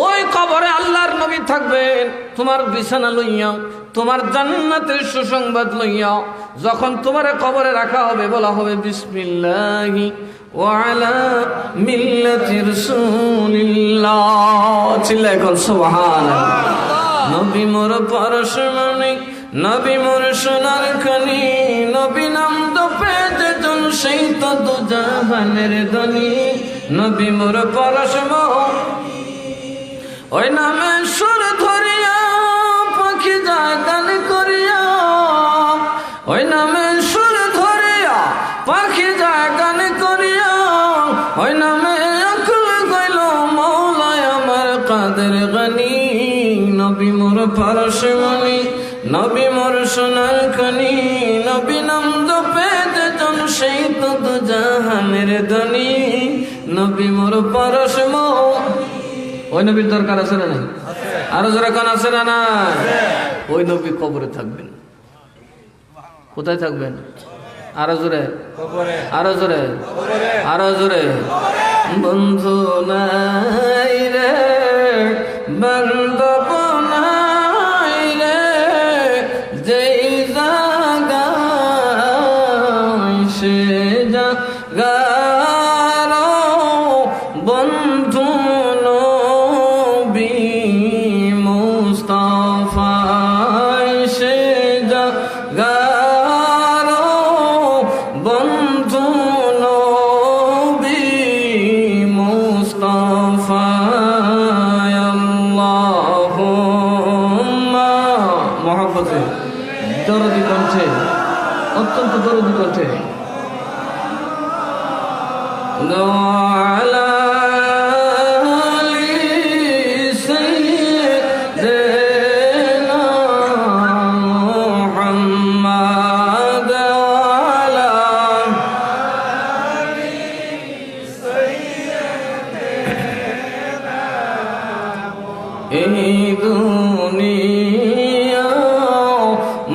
ওই কবরে আল্লাহর নবী থাকবেন তোমার বিছানা লইয়া তোমার জান্নাতের সুসংবাদ লইয়া যখন তোমার কবরে রাখা হবে বলা হবে বিসমিল্লাহি ওয়ালা মিল্লাতি রাসূলিল্লাহ চিল্লায় এখন সুবহানাল্লাহ নবী মোর পরশমণি নবী মোর সোনার খনি নবী নাম দপে যেজন সেই তো দুজাহানের ধনী নবী মোর পরশমণি ওই নামে সুর ধরিয়া পাখি যায় গান করিয়া ওই নামে সুর ধরিয়া পাখি যায় গান করিয়া ওই নামে আকুল গইল মৌলায় আমার কাদের গনি নবী মোর পরশমণি নবী মোর সোনার খনি নবী নাম জপে যেজন সেই তো দুজাহানের ধনী নবী মোর পরশমণি ওই নবীর দরকার আছে না নাই আরো জোরে কান আছে না না ওই নবী কবরে থাকবেন কোথায় থাকবেন আরো জোরে আরো জোরে আরো জোরে বন্ধু নাই রে বান্ধব নাই রে যেই জায়গায় সে জায়গার বন্ধু দরদি কণ্ঠে অত্যন্ত দরদি কণ্ঠে وعلى এই দুনিয়া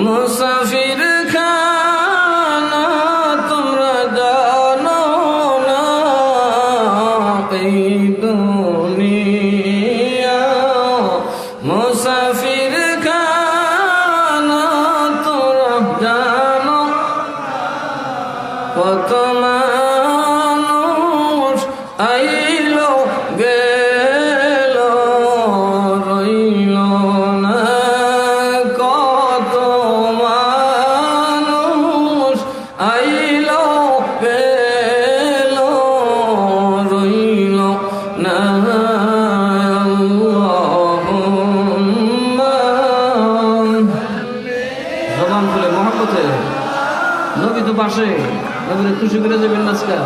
মুসাফির খানা তোমরা জানো না এই দুনিয়া মুসাফির খানা তোমরা জানো কত মানুষ আইলো গেল নবী তো পাশে, নবীর খুশি করে যাবেন আজকে।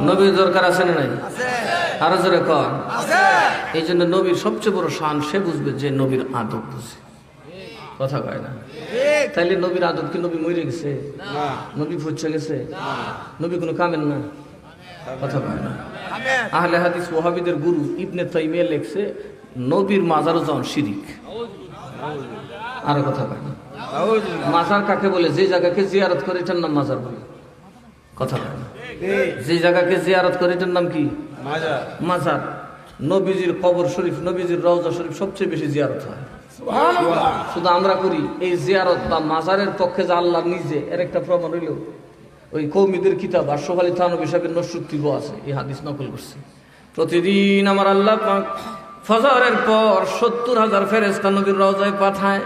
নবীর দরকার আছে না নাই? আরো জোরে কর। এই জন্য নবীর সবচেয়ে বড় শান সে বুঝবে যে নবীর আদব বুঝে, কথা কয় না। তাইলে নবীর আদব কি নবী মরে গেছে? নবী ফুচ্ছে গেছে? নবী কোনো কামেন না, কথা কয় না। আহলে হাদিস ওয়াহাবিদের গুরু ইবনে তাইমিয়া লেখছে নবীর মাজারও যাওয়া শিরিক। আরো কথা কয় না। মাজার কাকে বলে? যে জায়গাকে জিয়ারত করে এটার নাম মাজার বলে, কথা কয় না। যে জায়গাকে জিয়ারত করে এটার নাম কি? মাজার। নবীজির কবর শরীফ, নবীজির রওজা শরীফ সবচেয়ে বেশি জিয়ারত হয়। শুধু আমরা করি এই জিয়ারত বা মাজারের পক্ষে যে আল্লাহ নিজে, এর একটা প্রমাণ হইল ওই কৌমিদের কিতাব আশরাফ আলী থানভী সাহেবের নসরুদ্দিব আছে, এই হাদিস নকল করছে। প্রতিদিন আমার আল্লাহ পাক ফজরের পর ৭০,০০০ ফেরেশতা নবীর রওজায় পাঠায়।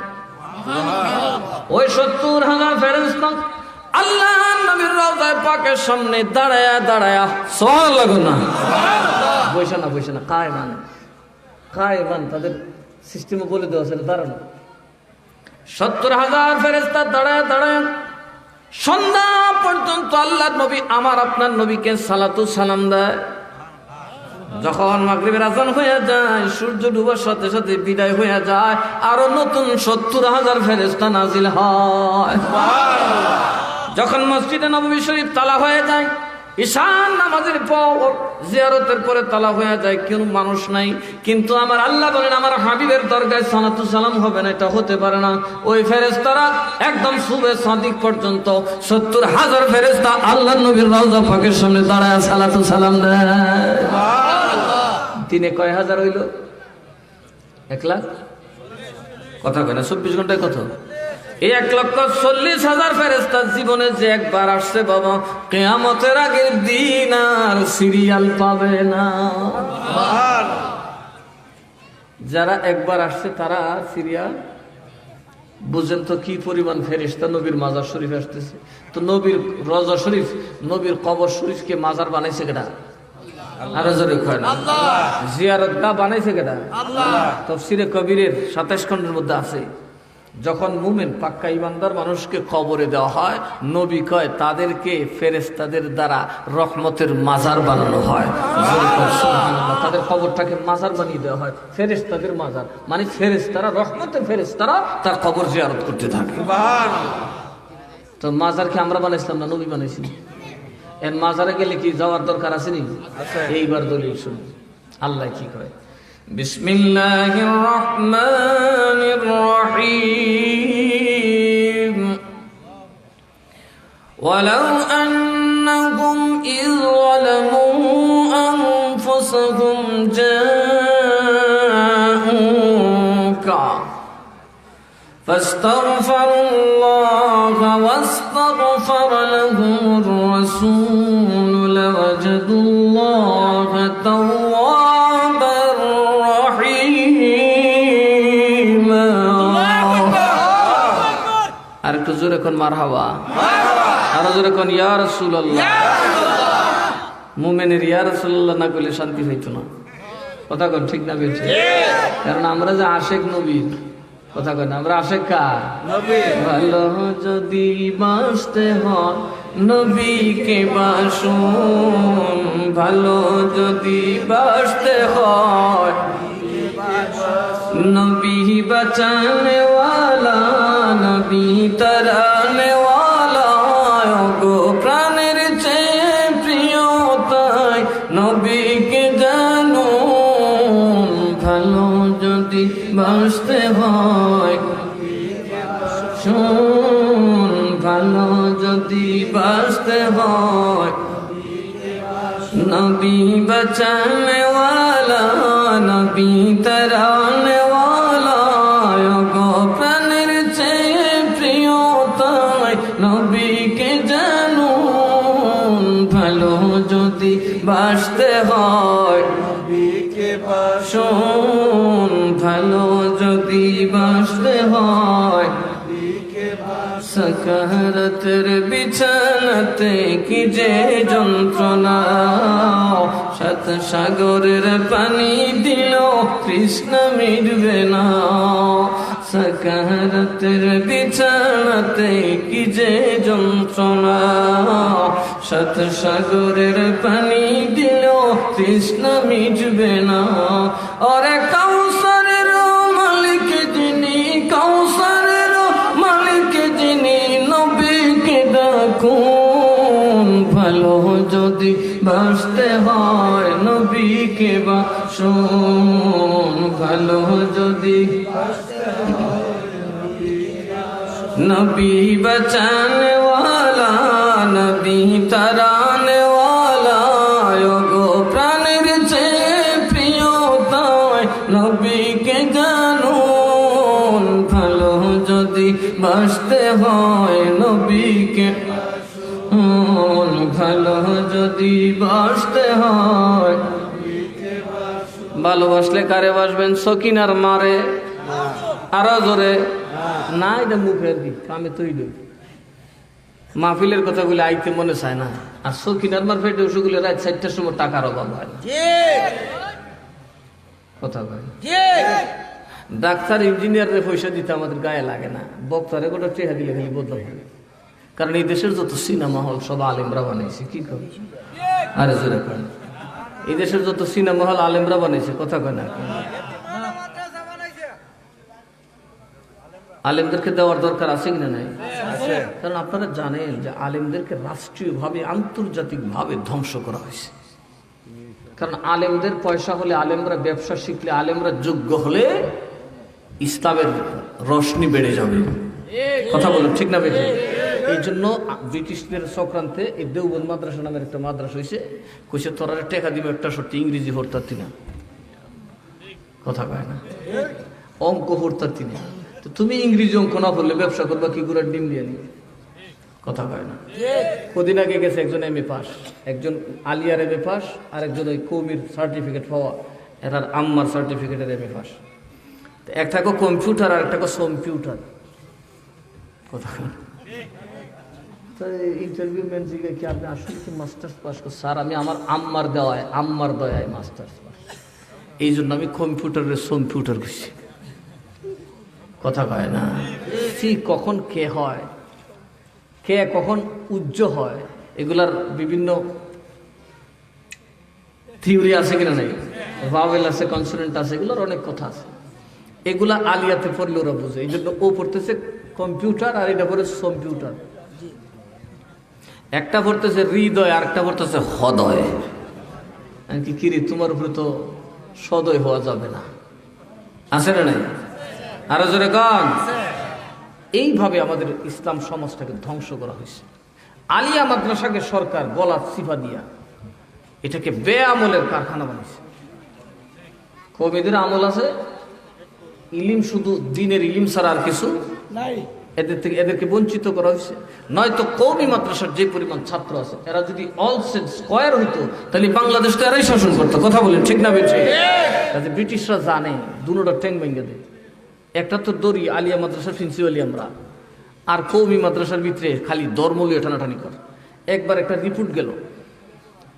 ওই ৭০,০০০ ফেরেশতা আল্লাহ নবীর রওজায় পাকের সামনে দাঁড়ায়া দাঁড়ায়া সুবহানাল্লাহ না, বসে না বসে না, কায়মান তাদের সিস্টেমে বলে দেওয়া আছে দাঁড়ানো। ৭০,০০০ ফেরেশতা দাঁড়ায় দাঁড়ায় সন্ধ্যা পর্যন্ত আল্লাহর নবী আমার আপনার নবীকে সালাতু সালাম দেয়। যখন মাগরিবের আজান হয়ে যায়, সূর্য ডুবার সাথে সাথে বিদায় হয়ে যায়, আরো নতুন ৭০,০০০ ফেরেশতা নাজিল হয়। যখন মসজিদে নববী শরীফ তালা হয়ে যায়, ঈশান নামাজের পর জিয়ারতের পরে তালা হয়ে যায়, কেউ মানুষ নাই, কিন্তু আমার আল্লাহ বলেন আমার হাবিবের দরগায় সালাতু সালাম হবে না, এটা হতে পারে না। ওই ফেরেশতারা একদম সুবে সাদিক পর্যন্ত ৭০,০০০ ফেরেশতা আল্লাহর নবীর রওজা পাকের সামনে দাঁড়ায় সালাতু সালাম দেয়। দিনে কয় হাজার হইল? ১,০০,০০০। কথা কয় না, ২৪ ঘন্টায় কত? এই ১,৪০,০০০ ফেরেশতা জীবনে যে একবার আসছে বাবা, কিয়ামতের আগের দিন আর সিরিয়াল পাবে না। যারা একবার আসছে তারা আর সিরিয়াল, বুঝেন তো কি পরিমাণ ফেরেশতা নবীর মাজার শরীফ আসতেছে। তো নবীর রওজা শরীফ, নবীর কবর শরীফকে মাজার বানাইছে কেডা? আরো জোরে কয় না। জিয়ারতগাহ বানাইছে কেডা? তাফসীরে কবিরের ২৭ খণ্ডের মধ্যে আছে, যখন মুমিন পাক্কা ইমানদার মানুষকে কবরে দেওয়া হয়, নবী কয় তাদেরকে ফেরেশতাদের দ্বারা রহমতের মাজার বানানো হয়। তাদের কবরটাকে মাজার বানিয়ে দেওয়া হয়, ফেরেশতাদের মাজার, মানে ফেরেশতারা, রহমতের ফেরেশতারা তার কবর জিয়ারত করতে থাকে। তো মাজার কি আমরা বানাইছিলাম না নবী বানাইছি? এর মাজারে গেলে কি যাওয়ার দরকার আছে নি? এইবার দলিল শুনি আল্লাহ কি কয়। বিসমিল্লাহির রহমানির রহিম। ওয়ালাউ আন্নাহুম ইয যালামু আনফুসাহুম জাআউকা ফাস্তাগফিরুল্লাহ ওয়াস্তাগফার লাহুমুর রাসূল লাওয়াজাদুল্লাহ তাওয়াবার রহিম। 1 মিনিট আর একটু জোরে কোন মারহাবা, আরো জোরে কোন ইয়া রাসূলুল্লাহ। মুমিনের ইয়া রাসূলুল্লাহ না কইলে শান্তি হইতো না। কথা কন ঠিক না বেশি? কারণ আমরা যে আশেক নবীর, কথা কন আমরা আশেক কার? ভালো যদি বাসতে হয় নবীকে বাসুন, ভালো যদি বাসতে হয় নবী বাঁচানে ওয়ালা, নবী তারানে ওয়ালা, গো প্রাণের চেয়ে প্রিয় তাই নবীকে জানুন। ভালো যদি বাসতে হয় শুন, ভালো যদি বাসতে হয় নবী বাঁচানে ওয়ালা, নবী তারানে ওয়ালা, গো প্রাণের চেয়ে প্রিয় তাই নবীকে জানুন। ভালো যদি বাসতে হয় শুন, ভালো যদি বাসতে হয় সাকারাতের বিছানাতে কি যে যন্ত্রণা, সাত সাগরের পানি দিল কৃষ্ণ মিটবে না। সাকারাতের বিছানাতে কি যে যন্ত্রণা, সাত সাগরের পানি দিল কৃষ্ণ মিটবে না। ওরে কাউসারের মালিক যিনি, কাউসারের মালিক যিনি, নবীকে ডাকুন। ভালো যদি বাসতে হয় নবীকে বাসুন, ভালো যদি নবী বাঁচানে ওয়ালা, নবী তারানে ওয়ালা, গো প্রাণের চেয়ে প্রিয় তাই নবীকে জানুন। ভালো যদি বাসতে হয় নবীকে, ভালো যদি বাসতে হয়। ভালোবাসলে কারে বাসবেন? সকিনার মারে, আরো জোরে না, এটা মুখের দিক, আমি তুই মাহফিলের কথা বলে আইতে মনে চায় না। আর সকিনার মার ফেটে ওষুধগুলো রাত 4টার সময় টাকার অভাব হয়। কথা কয় ডাক্তার ইঞ্জিনিয়ারের পয়সা দিতে আমাদের গায়ে লাগে না, বক্তারে গোটা টেহা দিলে খালি বদলাম হবে। কারণ এই দেশের যত সিনেমা হল সব আলেমরা বানাইছে। কি কর আরে জোরে কয়, এই দেশের যত সিনেমা হল আলেমরা বানাইছে। কথা কয় না, আলেমদেরকে দেওয়ার দরকার আছে কিনা নাই? কারণ আপনারা জানেন যে আলেমদেরকে রাষ্ট্রীয়ভাবে আন্তর্জাতিকভাবে ধ্বংস করা হয়েছে। কারণ আলেমদের পয়সা হলে, আলেমরা ব্যবসা শিখলে, আলেমরা যোগ্য হলে ইসলামের রশনি বেড়ে যাবে। কথা বলুন ঠিক না বেশি? এই জন্য ব্রিটিশদের চক্রান্তে এই দেওবন্দ মাদ্রাসা নামের একটা মাদ্রাসা হয়েছে। কইছে তোরা টেকা দিবে একটা সত্যি ইংরেজি পড়তারতি না। কথা কয় না, অঙ্ক পড়তারতি না। তো তুমি ইংরেজি অঙ্ক না পড়লে ব্যবসা করবা কি করে? ডিম দিয়ে নিবে। কথা কয় না। কদিন আগে গেছে একজন এমএ পাস, একজন আলিয়ার এমএ পাস, আর একজন ওই কৌমির সার্টিফিকেট পাওয়া, এটার আম্মার সার্টিফিকেটের এমএ পাস। একটা কম্পিউটার আর একটা কম্পিউটার। কথা কয় ইন্টারভিউ ম্যান জিজ্ঞাসা কি আপনি আসলে কি মাস্টার্স পাস করছেন? স্যার আমি আমার আম্মার দয়ায় মাস্টার্স পাস, এই জন্য আমি কম্পিউটারের কম্পিউটার করছি। কথা কয় না। কখন কে হয়, কে কখন উজ্জ্ব হয়, এগুলার বিভিন্ন থিওরি আছে কিনা নাই, ভাওয়েল আছে, কনসোনেন্ট আছে, এগুলোর অনেক কথা আছে। এগুলা আলিয়াতে পড়লে ওরা বুঝে। এই জন্য ও পড়তেছে কম্পিউটার আর এটা পড়ে কম্পিউটার। একটা পড়তেছে হৃদয় আর একটা পড়তেছে হদয়। কি কিরি তোমার উপরে তো সদয় হওয়া যাবে না, আছে না নাই? আরো জোরে কন। এইভাবে আমাদের ইসলাম সমাজটাকে ধ্বংস করা হয়েছে। আলিয়া মাদ্রাসাকে সরকার গলা চিপা দিয়া এটাকে বেআমলের কারখানা বানিয়েছে। কবিদের আমল আছে, ইলিম শুধু দিনের ইলিম ছাড়া আর কিছু নাই। এদেরকে বঞ্চিত করা হয়েছে। নয়তো কওমি মাদ্রাসার যে পরিমাণ ছাত্র আছে, এরা যদি অল স্কয়ার হইতো তাহলে বাংলাদেশকে এরাই শাসন করতো। কথা বলেন ঠিক না বেঠে? ব্রিটিশরা জানে দুটোটা ট্যাং ভেঙে দেয়। একটা তো দড়ি আলিয়া মাদ্রাসা প্রিন্সিপালি আমরা, আর কওমি মাদ্রাসার ভিতরে খালি ধর্ম লিয়ে টানাটানি কর। একবার একটা রিপোর্ট গেল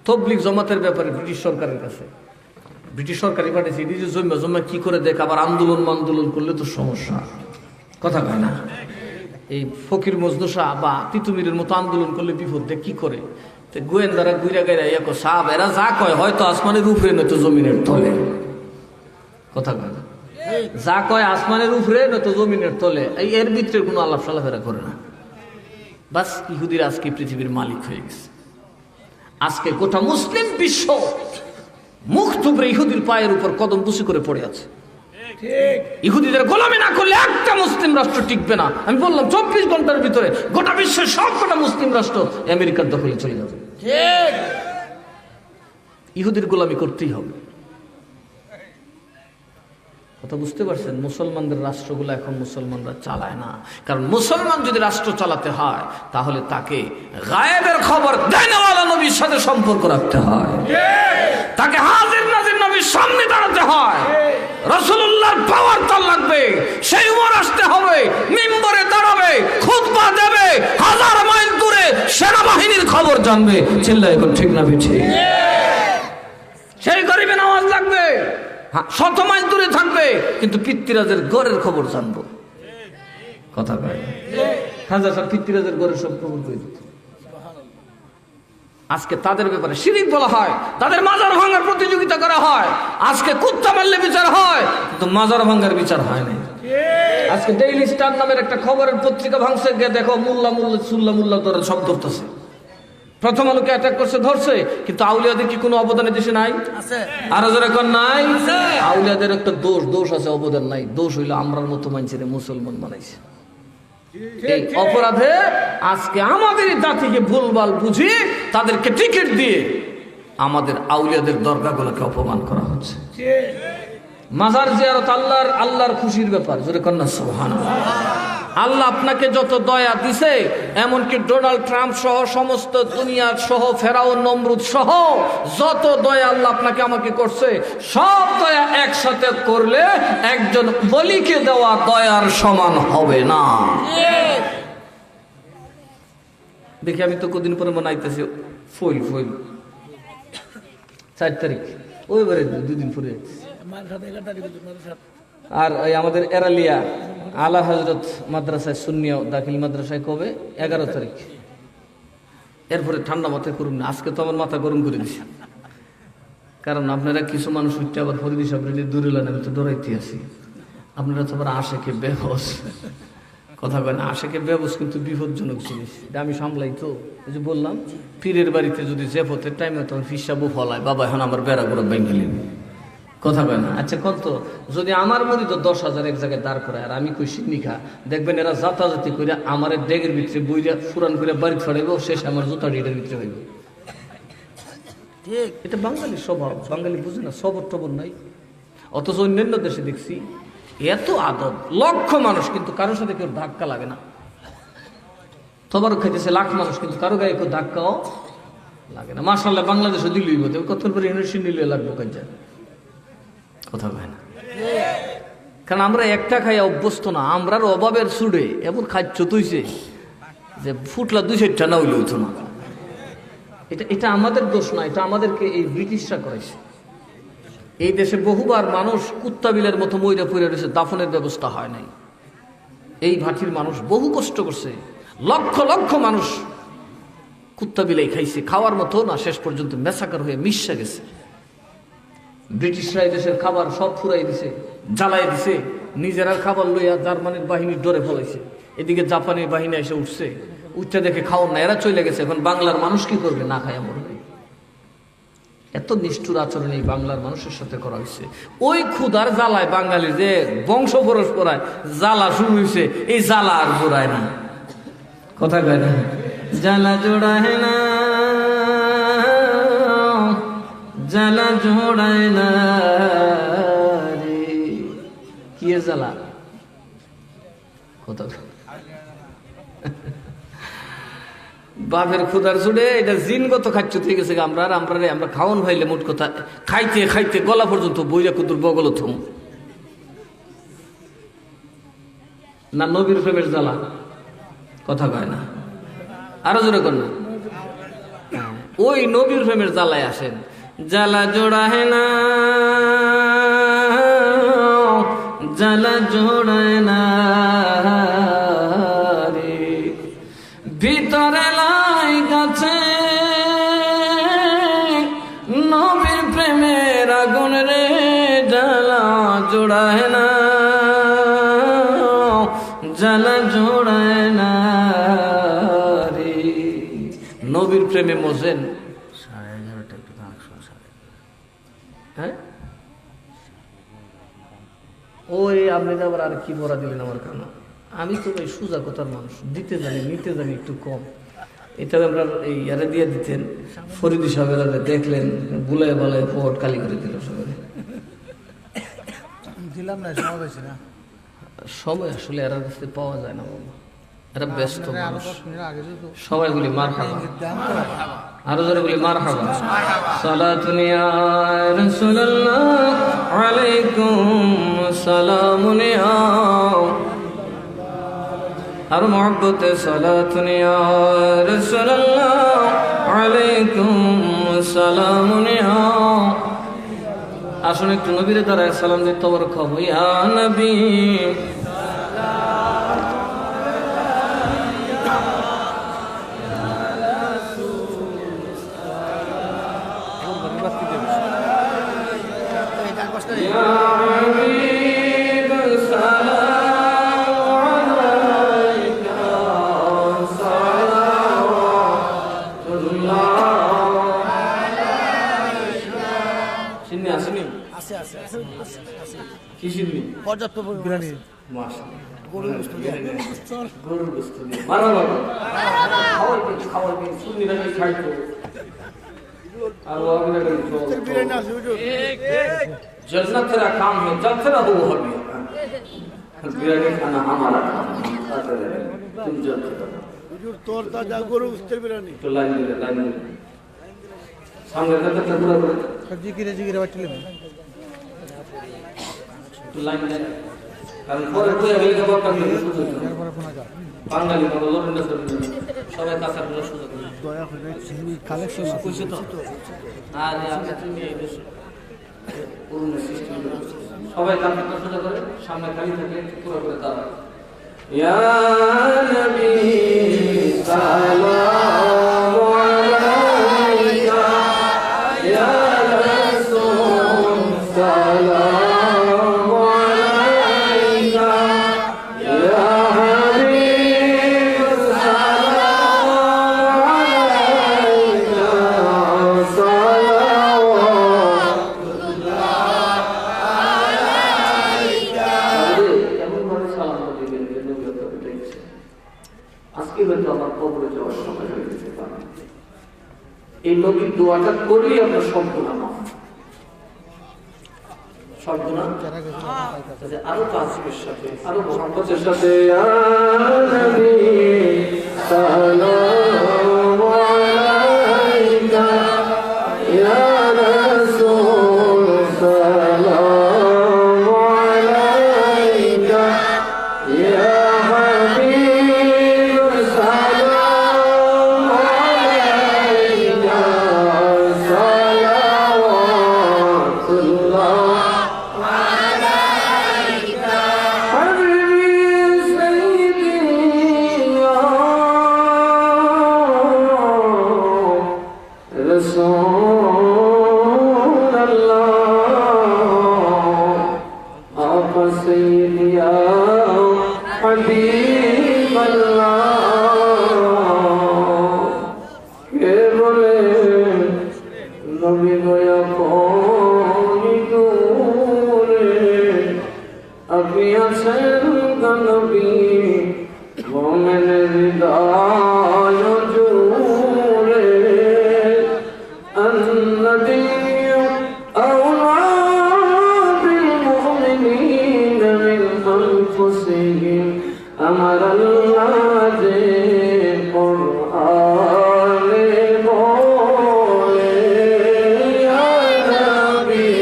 তবলিগ জমাতের ব্যাপারে ব্রিটিশ সরকারের কাছে। ব্রিটিশ সরকারই পাঠিয়েছে এই যে জমা জমা কি করে দেখ, আবার আন্দোলন করলে তো সমস্যা। কথা কয় না, এই ফকির মজদুসা বা তিতুমিরের মতো আন্দোলন করলে বিপদ দেখ কি করে। গোয়েন্দারা গুইরা গাইরা ইয়া সাহাব এরা যা কয় হয়তো আসমানের উপরে নয়তো জমিনের তলে। কথা কয় না, যা কয় আসমানের উপরে নয়তো জমিনের তলে, এই এর ভিতরে কোনো আলাপ সালাফেরা করে না। বাস ইহুদিরা আজকে পৃথিবীর মালিক হয়ে গেছে। আজকে গোটা মুসলিম বিশ্ব মুখ থুবড়ে ইহুদির পায়ের উপর কদম বুসি করে পড়ে আছে। ইহুদিদের গোলামি না করলে একটা মুসলিম রাষ্ট্র টিকবে না। আমি বললাম 24 ঘন্টার ভিতরে গোটা বিশ্বের সব কটা মুসলিম রাষ্ট্র আমেরিকার দখলে চলে যাবে। ইহুদির গোলামি করতেই হবে। কথা বুঝতে পারছেন? মুসলমানদের রাষ্ট্রগুলো এখন মুসলমানরা চালায় না, কারণ মুসলমান যদি রাষ্ট্র চালাতে হয় তাহলে তাকে গায়েবের খবর দেনওয়ালা নবীর সাথে সম্পর্ক রাখতে হয়, তাকে হাজির নাজির নবীর সামনে দাঁড়াতে হয়, রাসূলুল্লাহর পাওয়ার তার লাগবে, সেই উমর আসতে হবে, মিম্বরে দাঁড়াবে, খুতবা দেবে, হাজার মাইল দূরে সেনাবাহিনীর খবর জানবে। চিল্লায় এখন ঠিক না বেঠি? সেই গরিবে নামাজ লাগবে, 100 মাইল দূরে থাকবে, কিন্তু পিতৃরাজের ঘরের খবর জানবো। কথা কয় হাজার সব পিতৃরাজের ঘরের সব খবর করে দিত। আজকে তাদের ব্যাপারে শিরিক বলা হয়, তাদের মাজার ভাঙার প্রতিযোগিতা করা হয়। আজকে কুত্তা মারলে বিচার হয়, কিন্তু মাজার ভাঙার বিচার হয় না। আজকে ডেইলি স্টার নামের একটা খবরের পত্রিকা ভাঙছে, গিয়ে দেখো মুল্লা সুল্লা মুল্লা তোরা সব ধরতেছে। প্রথম আলোকে অ্যাটাক করছে, ধরছে, কিন্তু আউলিয়াদের কি কোনো অবদানের দেশে নাই? আরো যারা এখন নাই, আউলিয়াদের একটা দোষ আছে, অবদান নাই। দোষ হইলো আমরার মতো মানুষের মুসলমান বানাইছে। এই অপরাধে আজকে আমাদের জাতিকে ভুলভাল বুঝি তাদেরকে টিকিট দিয়ে আমাদের আউলিয়াদের দরগাগুলোকে অপমান করা হচ্ছে। মাজার জিয়ারত আল্লাহর খুশির ব্যাপার, জোরে কন্যা সুবহানাল্লাহ। আল্লাহ আপনাকে যত দয়া দিছে, এমনকি ডোনাল্ড ট্রাম্প সহ সমস্ত দুনিয়ার সহ ফেরাউন নমরুদ সহ যত দয়া আল্লাহ আপনাকে আমাকে করছে, সব দয়া একসাথে করলে একজন বলিকে দেওয়া দয়ার সমান হবে না। দেখি আমি তো কদিন পরে মনে আইতেছি ফইল 4 তারিখ, ওইবারে 2 দিন পরে। আর আমাদের এরালিয়া আলা হজরত মাদ্রাসায় সুন্নিয়া দাখিল মাদ্রাসায় কবে? 11 তারিখ। এরপরে ঠান্ডা মাথায় করুন না, আজকে তো আমার মাথা গরম করে দিছে। কারণ আপনারা কিছু মানুষ উঠতে আবার ফরিদি সাহেব দূরে লান, আমি তো দৌড়াইতে আছি। আপনারা তো আবার আশেকে বেহস। কথা কয় না, আশেকে বেহস কিন্তু বিপজ্জনক জিনিস, এটা আমি সামলাই। তো এই যে বললাম, পীরের বাড়িতে যদি জেফতের টাইমে তখন ফিসাবু ফলায়, বাবা এখন আমার বেড়া করে বেঙ্গালি। কথা কয় না? আচ্ছা কত যদি আমার মরি তো 10,000 এক জায়গায় দাঁড় করায়, আর আমি কই শিক্ষা, দেখবেন এরা জাতাজাতি করে আমার ডেগের ভিতরে বইরা ফুরান করে বাড়ি ছড়াইব, শেষ আমার জুতা ডিটের ভিতরে হইব। এটা বাঙালির স্বভাব, বাঙালি বুঝে না, সবর টবর নাই। অথচ অন্যান্য দেশে দেখছি এত আদব, লক্ষ মানুষ কিন্তু কারোর সাথে কেউ ধাক্কা লাগে না। তবারও খাইতেছে লাখ মানুষ, কিন্তু কারো গায়ে কেউ ধাক্কাও লাগে না। মাশাআল্লাহ, বাংলাদেশে দিল্লি কত করে ইউনিভার্সিটি নিলে লাগবো কাজে। কথা কয় না, কারণ আমরা একটা খাইয়া অভ্যস্ত না। আমরার অভাবের সুড়ে এমন খাদ্য তৈছে যে ফুটলা 2-4টা না হইলে হইতো না। এটা আমাদের দোষ না, এটা আমাদেরকে এই ব্রিটিশরা করেছে। এই দেশে বহুবার মানুষ কুত্তা বিলের মতো মইরা পড়ে রয়েছে, দাফনের ব্যবস্থা হয় নাই। এই ভাটির মানুষ বহু কষ্ট করছে, লক্ষ লক্ষ মানুষ কুত্তা বিলাই খাইছে, খাওয়ার মতো না, শেষ পর্যন্ত মেসাকার হয়ে মিশা গেছে। ব্রিটিশরা এই দেশের খাবার সব ফুরাই দিছে, জ্বালাই দিছে, নিজেরা খাবার লইয়া জার্মানির বাহিনীর ডরে ফলাইছে। এদিকে জাপানের বাহিনী এসে উঠছে, উঠতে দেখে খাওয়ার না, এরা চলে গেছে। এখন বাংলার মানুষ কি করবে? না খাইয়া মরবে। এত নিষ্ঠুর আচরণ এই বাংলার মানুষের সাথে করা হয়েছে। ওই ক্ষুধার জ্বালায় বাঙালির যে বংশ পরস্পরায় জ্বালা শুরু হয়েছে, এই জ্বালা আর জোড়ায় না। কথা কয় না, জ্বালা জোড়ায় না, জ্বালা জোড়ায় না রে। কি জ্বালা? কথা বাপের ক্ষুধার ছুড়ে এটা জিনগত খাচ্ছ থেকে গেছে। আমরা খাওয়ান ভাইলে মোট কথা খাইতে খাইতে গলা পর্যন্ত বইরা কুতুর বগল থুম না। নবীর প্রেমের জ্বালা কথা কয় না, আরো জোরে কর না। ওই নবীর প্রেমের জ্বালায় আসেন, জ্বালা জোড়ায় না, জ্বালা জোড়ায় না রে, ভিতরে লাই গাছে নবীর প্রেমের আগুন রে, জ্বালা জোড়ায় না, জ্বালা জোড়ায় না রে। নবীর প্রেমে মজেন। হ্যাঁ, ওই আপনি তো আবার আর কি বলা দিলেন আমার কেন? আমি তো ওই সোজা কথার মানুষ, দিতে জানি নিতে জানি একটু কম। এটা আমরা এই ইয়ারে দিয়ে দিতেন, ফরিদি সাহেব দেখলেন বুলায় বালায় পট কালি করে দিল সবাই। দিলাম না, সময় আসলে এরা কাছে পাওয়া যায় না বাবা, এরা ব্যস্ত মানুষ। সবাই বলি মার খাবা, আরো জোরে বলি মার খাবা। সালাতুন ইয়া রাসূলুল্লাহ আলাইকুম সালামুন ইয়া, আর মুহাব্বতে সালাতুন ইয়া রাসূলুল্লাহ আলাইকুম সালামুন ইয়া। আসুন একটু নবীর দ্বারা সালাম দিতে তবরক হবো। ইয়া নবী পর্যাপ্ত বিরিয়ানি, গরুর গোশত দিয়ে, গরুর গোশত দিয়ে মারহাবা খাওয়াইবেন খাওয়াইবেন সুন্নিরা খাইতো আর ওয়াগনা করে বিরিয়ানি আছে হুজুর। जन्नत तेरा काम है, जब तेरा वो हो गया बिरयानी खाना हमारा काम है, खाते रहे तुम जलते रहो। হুজুর তোর তাজা গরুর গোশতের বিরিয়ানি तो लाइन में सामने का तो पूरा पूरा জিকিরে জিকিরে বাটিলে तो लाइन में কারণ পরে পরে গেলে তো কথা বলতে সুযোগ নেই, এরপরে ফোন আসা বাঙালি বড় লোকের না সবাই কাঁচা করে সুযোগ নেই। দয়া করে চিনি কালেকশন কইছে তো আর আপনি তুমি এই দেশ পুরনো সিস্টেম সবাই কাঁচা করে সুযোগ করে সামনে খালি থাকে পুরো করে দাঁড়া। ইয়া নবী সালামু আলাইকা ইয়া রাসূল সালামু আলাইকা ইয়া হাবিব সালামু আলাইকা সালাওয়াতুল্লাহ আলাইকা। কেমন ভাবে সালাম দিবেন যে নবী তো দেখছে। আজকে হয়তো আমার কবরে যাওয়ার সময় হয়ে গেছে, এই নবীর দোয়াটা করলেই আপনার সব গুনাহ মাফ, সব গুনাহ। আরো তাসবির সাথে আরো মুহাব্বতের সাথে ইয়া নবী সালামু আলাইকা ইয়া রাসূল সালামু আলাইকা ইয়া হাবিব সালামু আলাইকা সালাওয়াতুল্লাহ رسول الله آپ سیدی یا حبیب اللہ কে বলে নবী গয়া কোনি দূরে আপনি আছেন নবী মোমেনের হৃদয় জুড়ে النبي أولى بالمؤمنين من أنفسهم أمر الله بالقرآن بولے يا نبي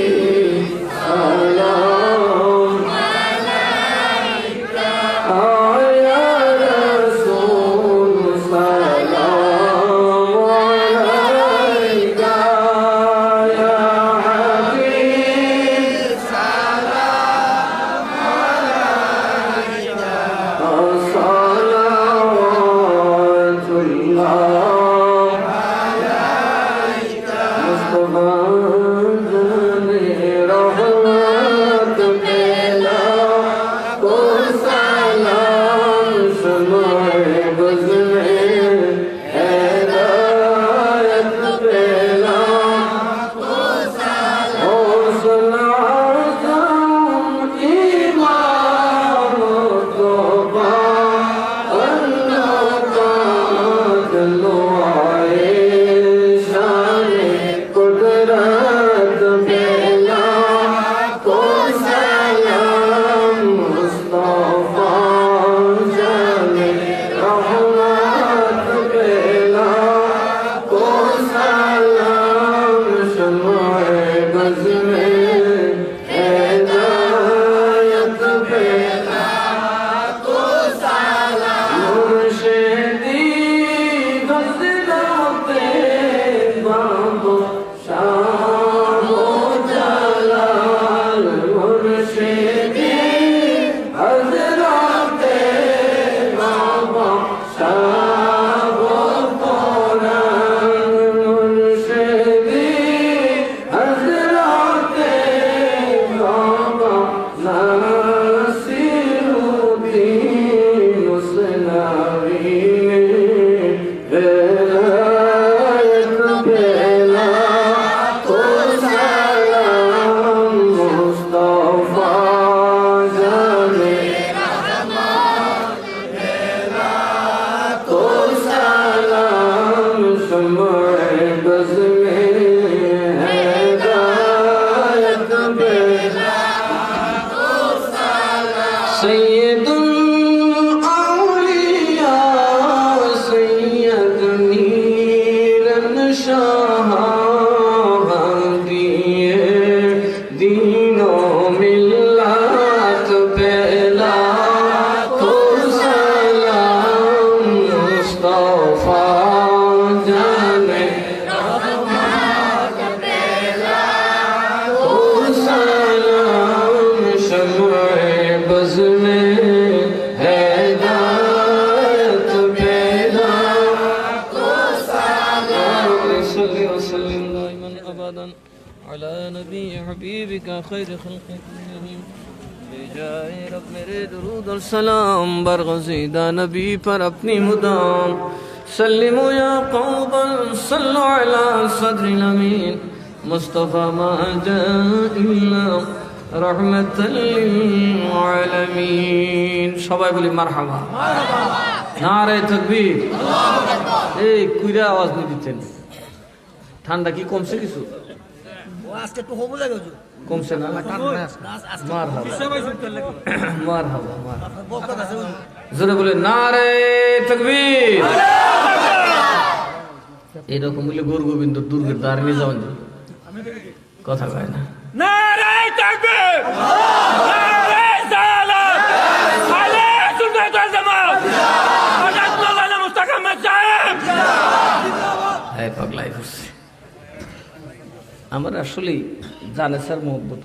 سلام عليك يا رسول मुस्तफा जाने ओ सलाम शम्ए बज़ में हैदायत पैदा सल्ली वसल्लिम दाइमन अबदन अला नबी हबीबिका खैर खल्क़ि कुल्लिहिम बेजाए रब मेरे दुरूद और सलाम बरगज़ीदा नबी पर अपनी मुदाम सल्लिमो या कौमन सल्लु अला सद्रिल अमीन मुस्तफा मा इल्ला रहमतल लिल आलमीन সবাই বলি মারহাবা নারে তাকবীর এই কুইরা আওয়াজ দিতেন ঠান্ডা কি কমছে কিছু আজকে একটু হবো লাগে কমছে না মারহাবা জোরে বলে নারে তাকবীর এরকম বলে গৌর গোবিন্দ দুর্গের দ্বার নিয়ে যাওয়ান কথা কয় না নারে তাকবীর নারে সালাত আলাইহি সুন্নাত ওয়াল জামাত হযরত মাওলানা মুস্তাফা আহমদ সাহেব এই পাগলাই করছে আমার আসলে জানে স্যার মোহাম্মদ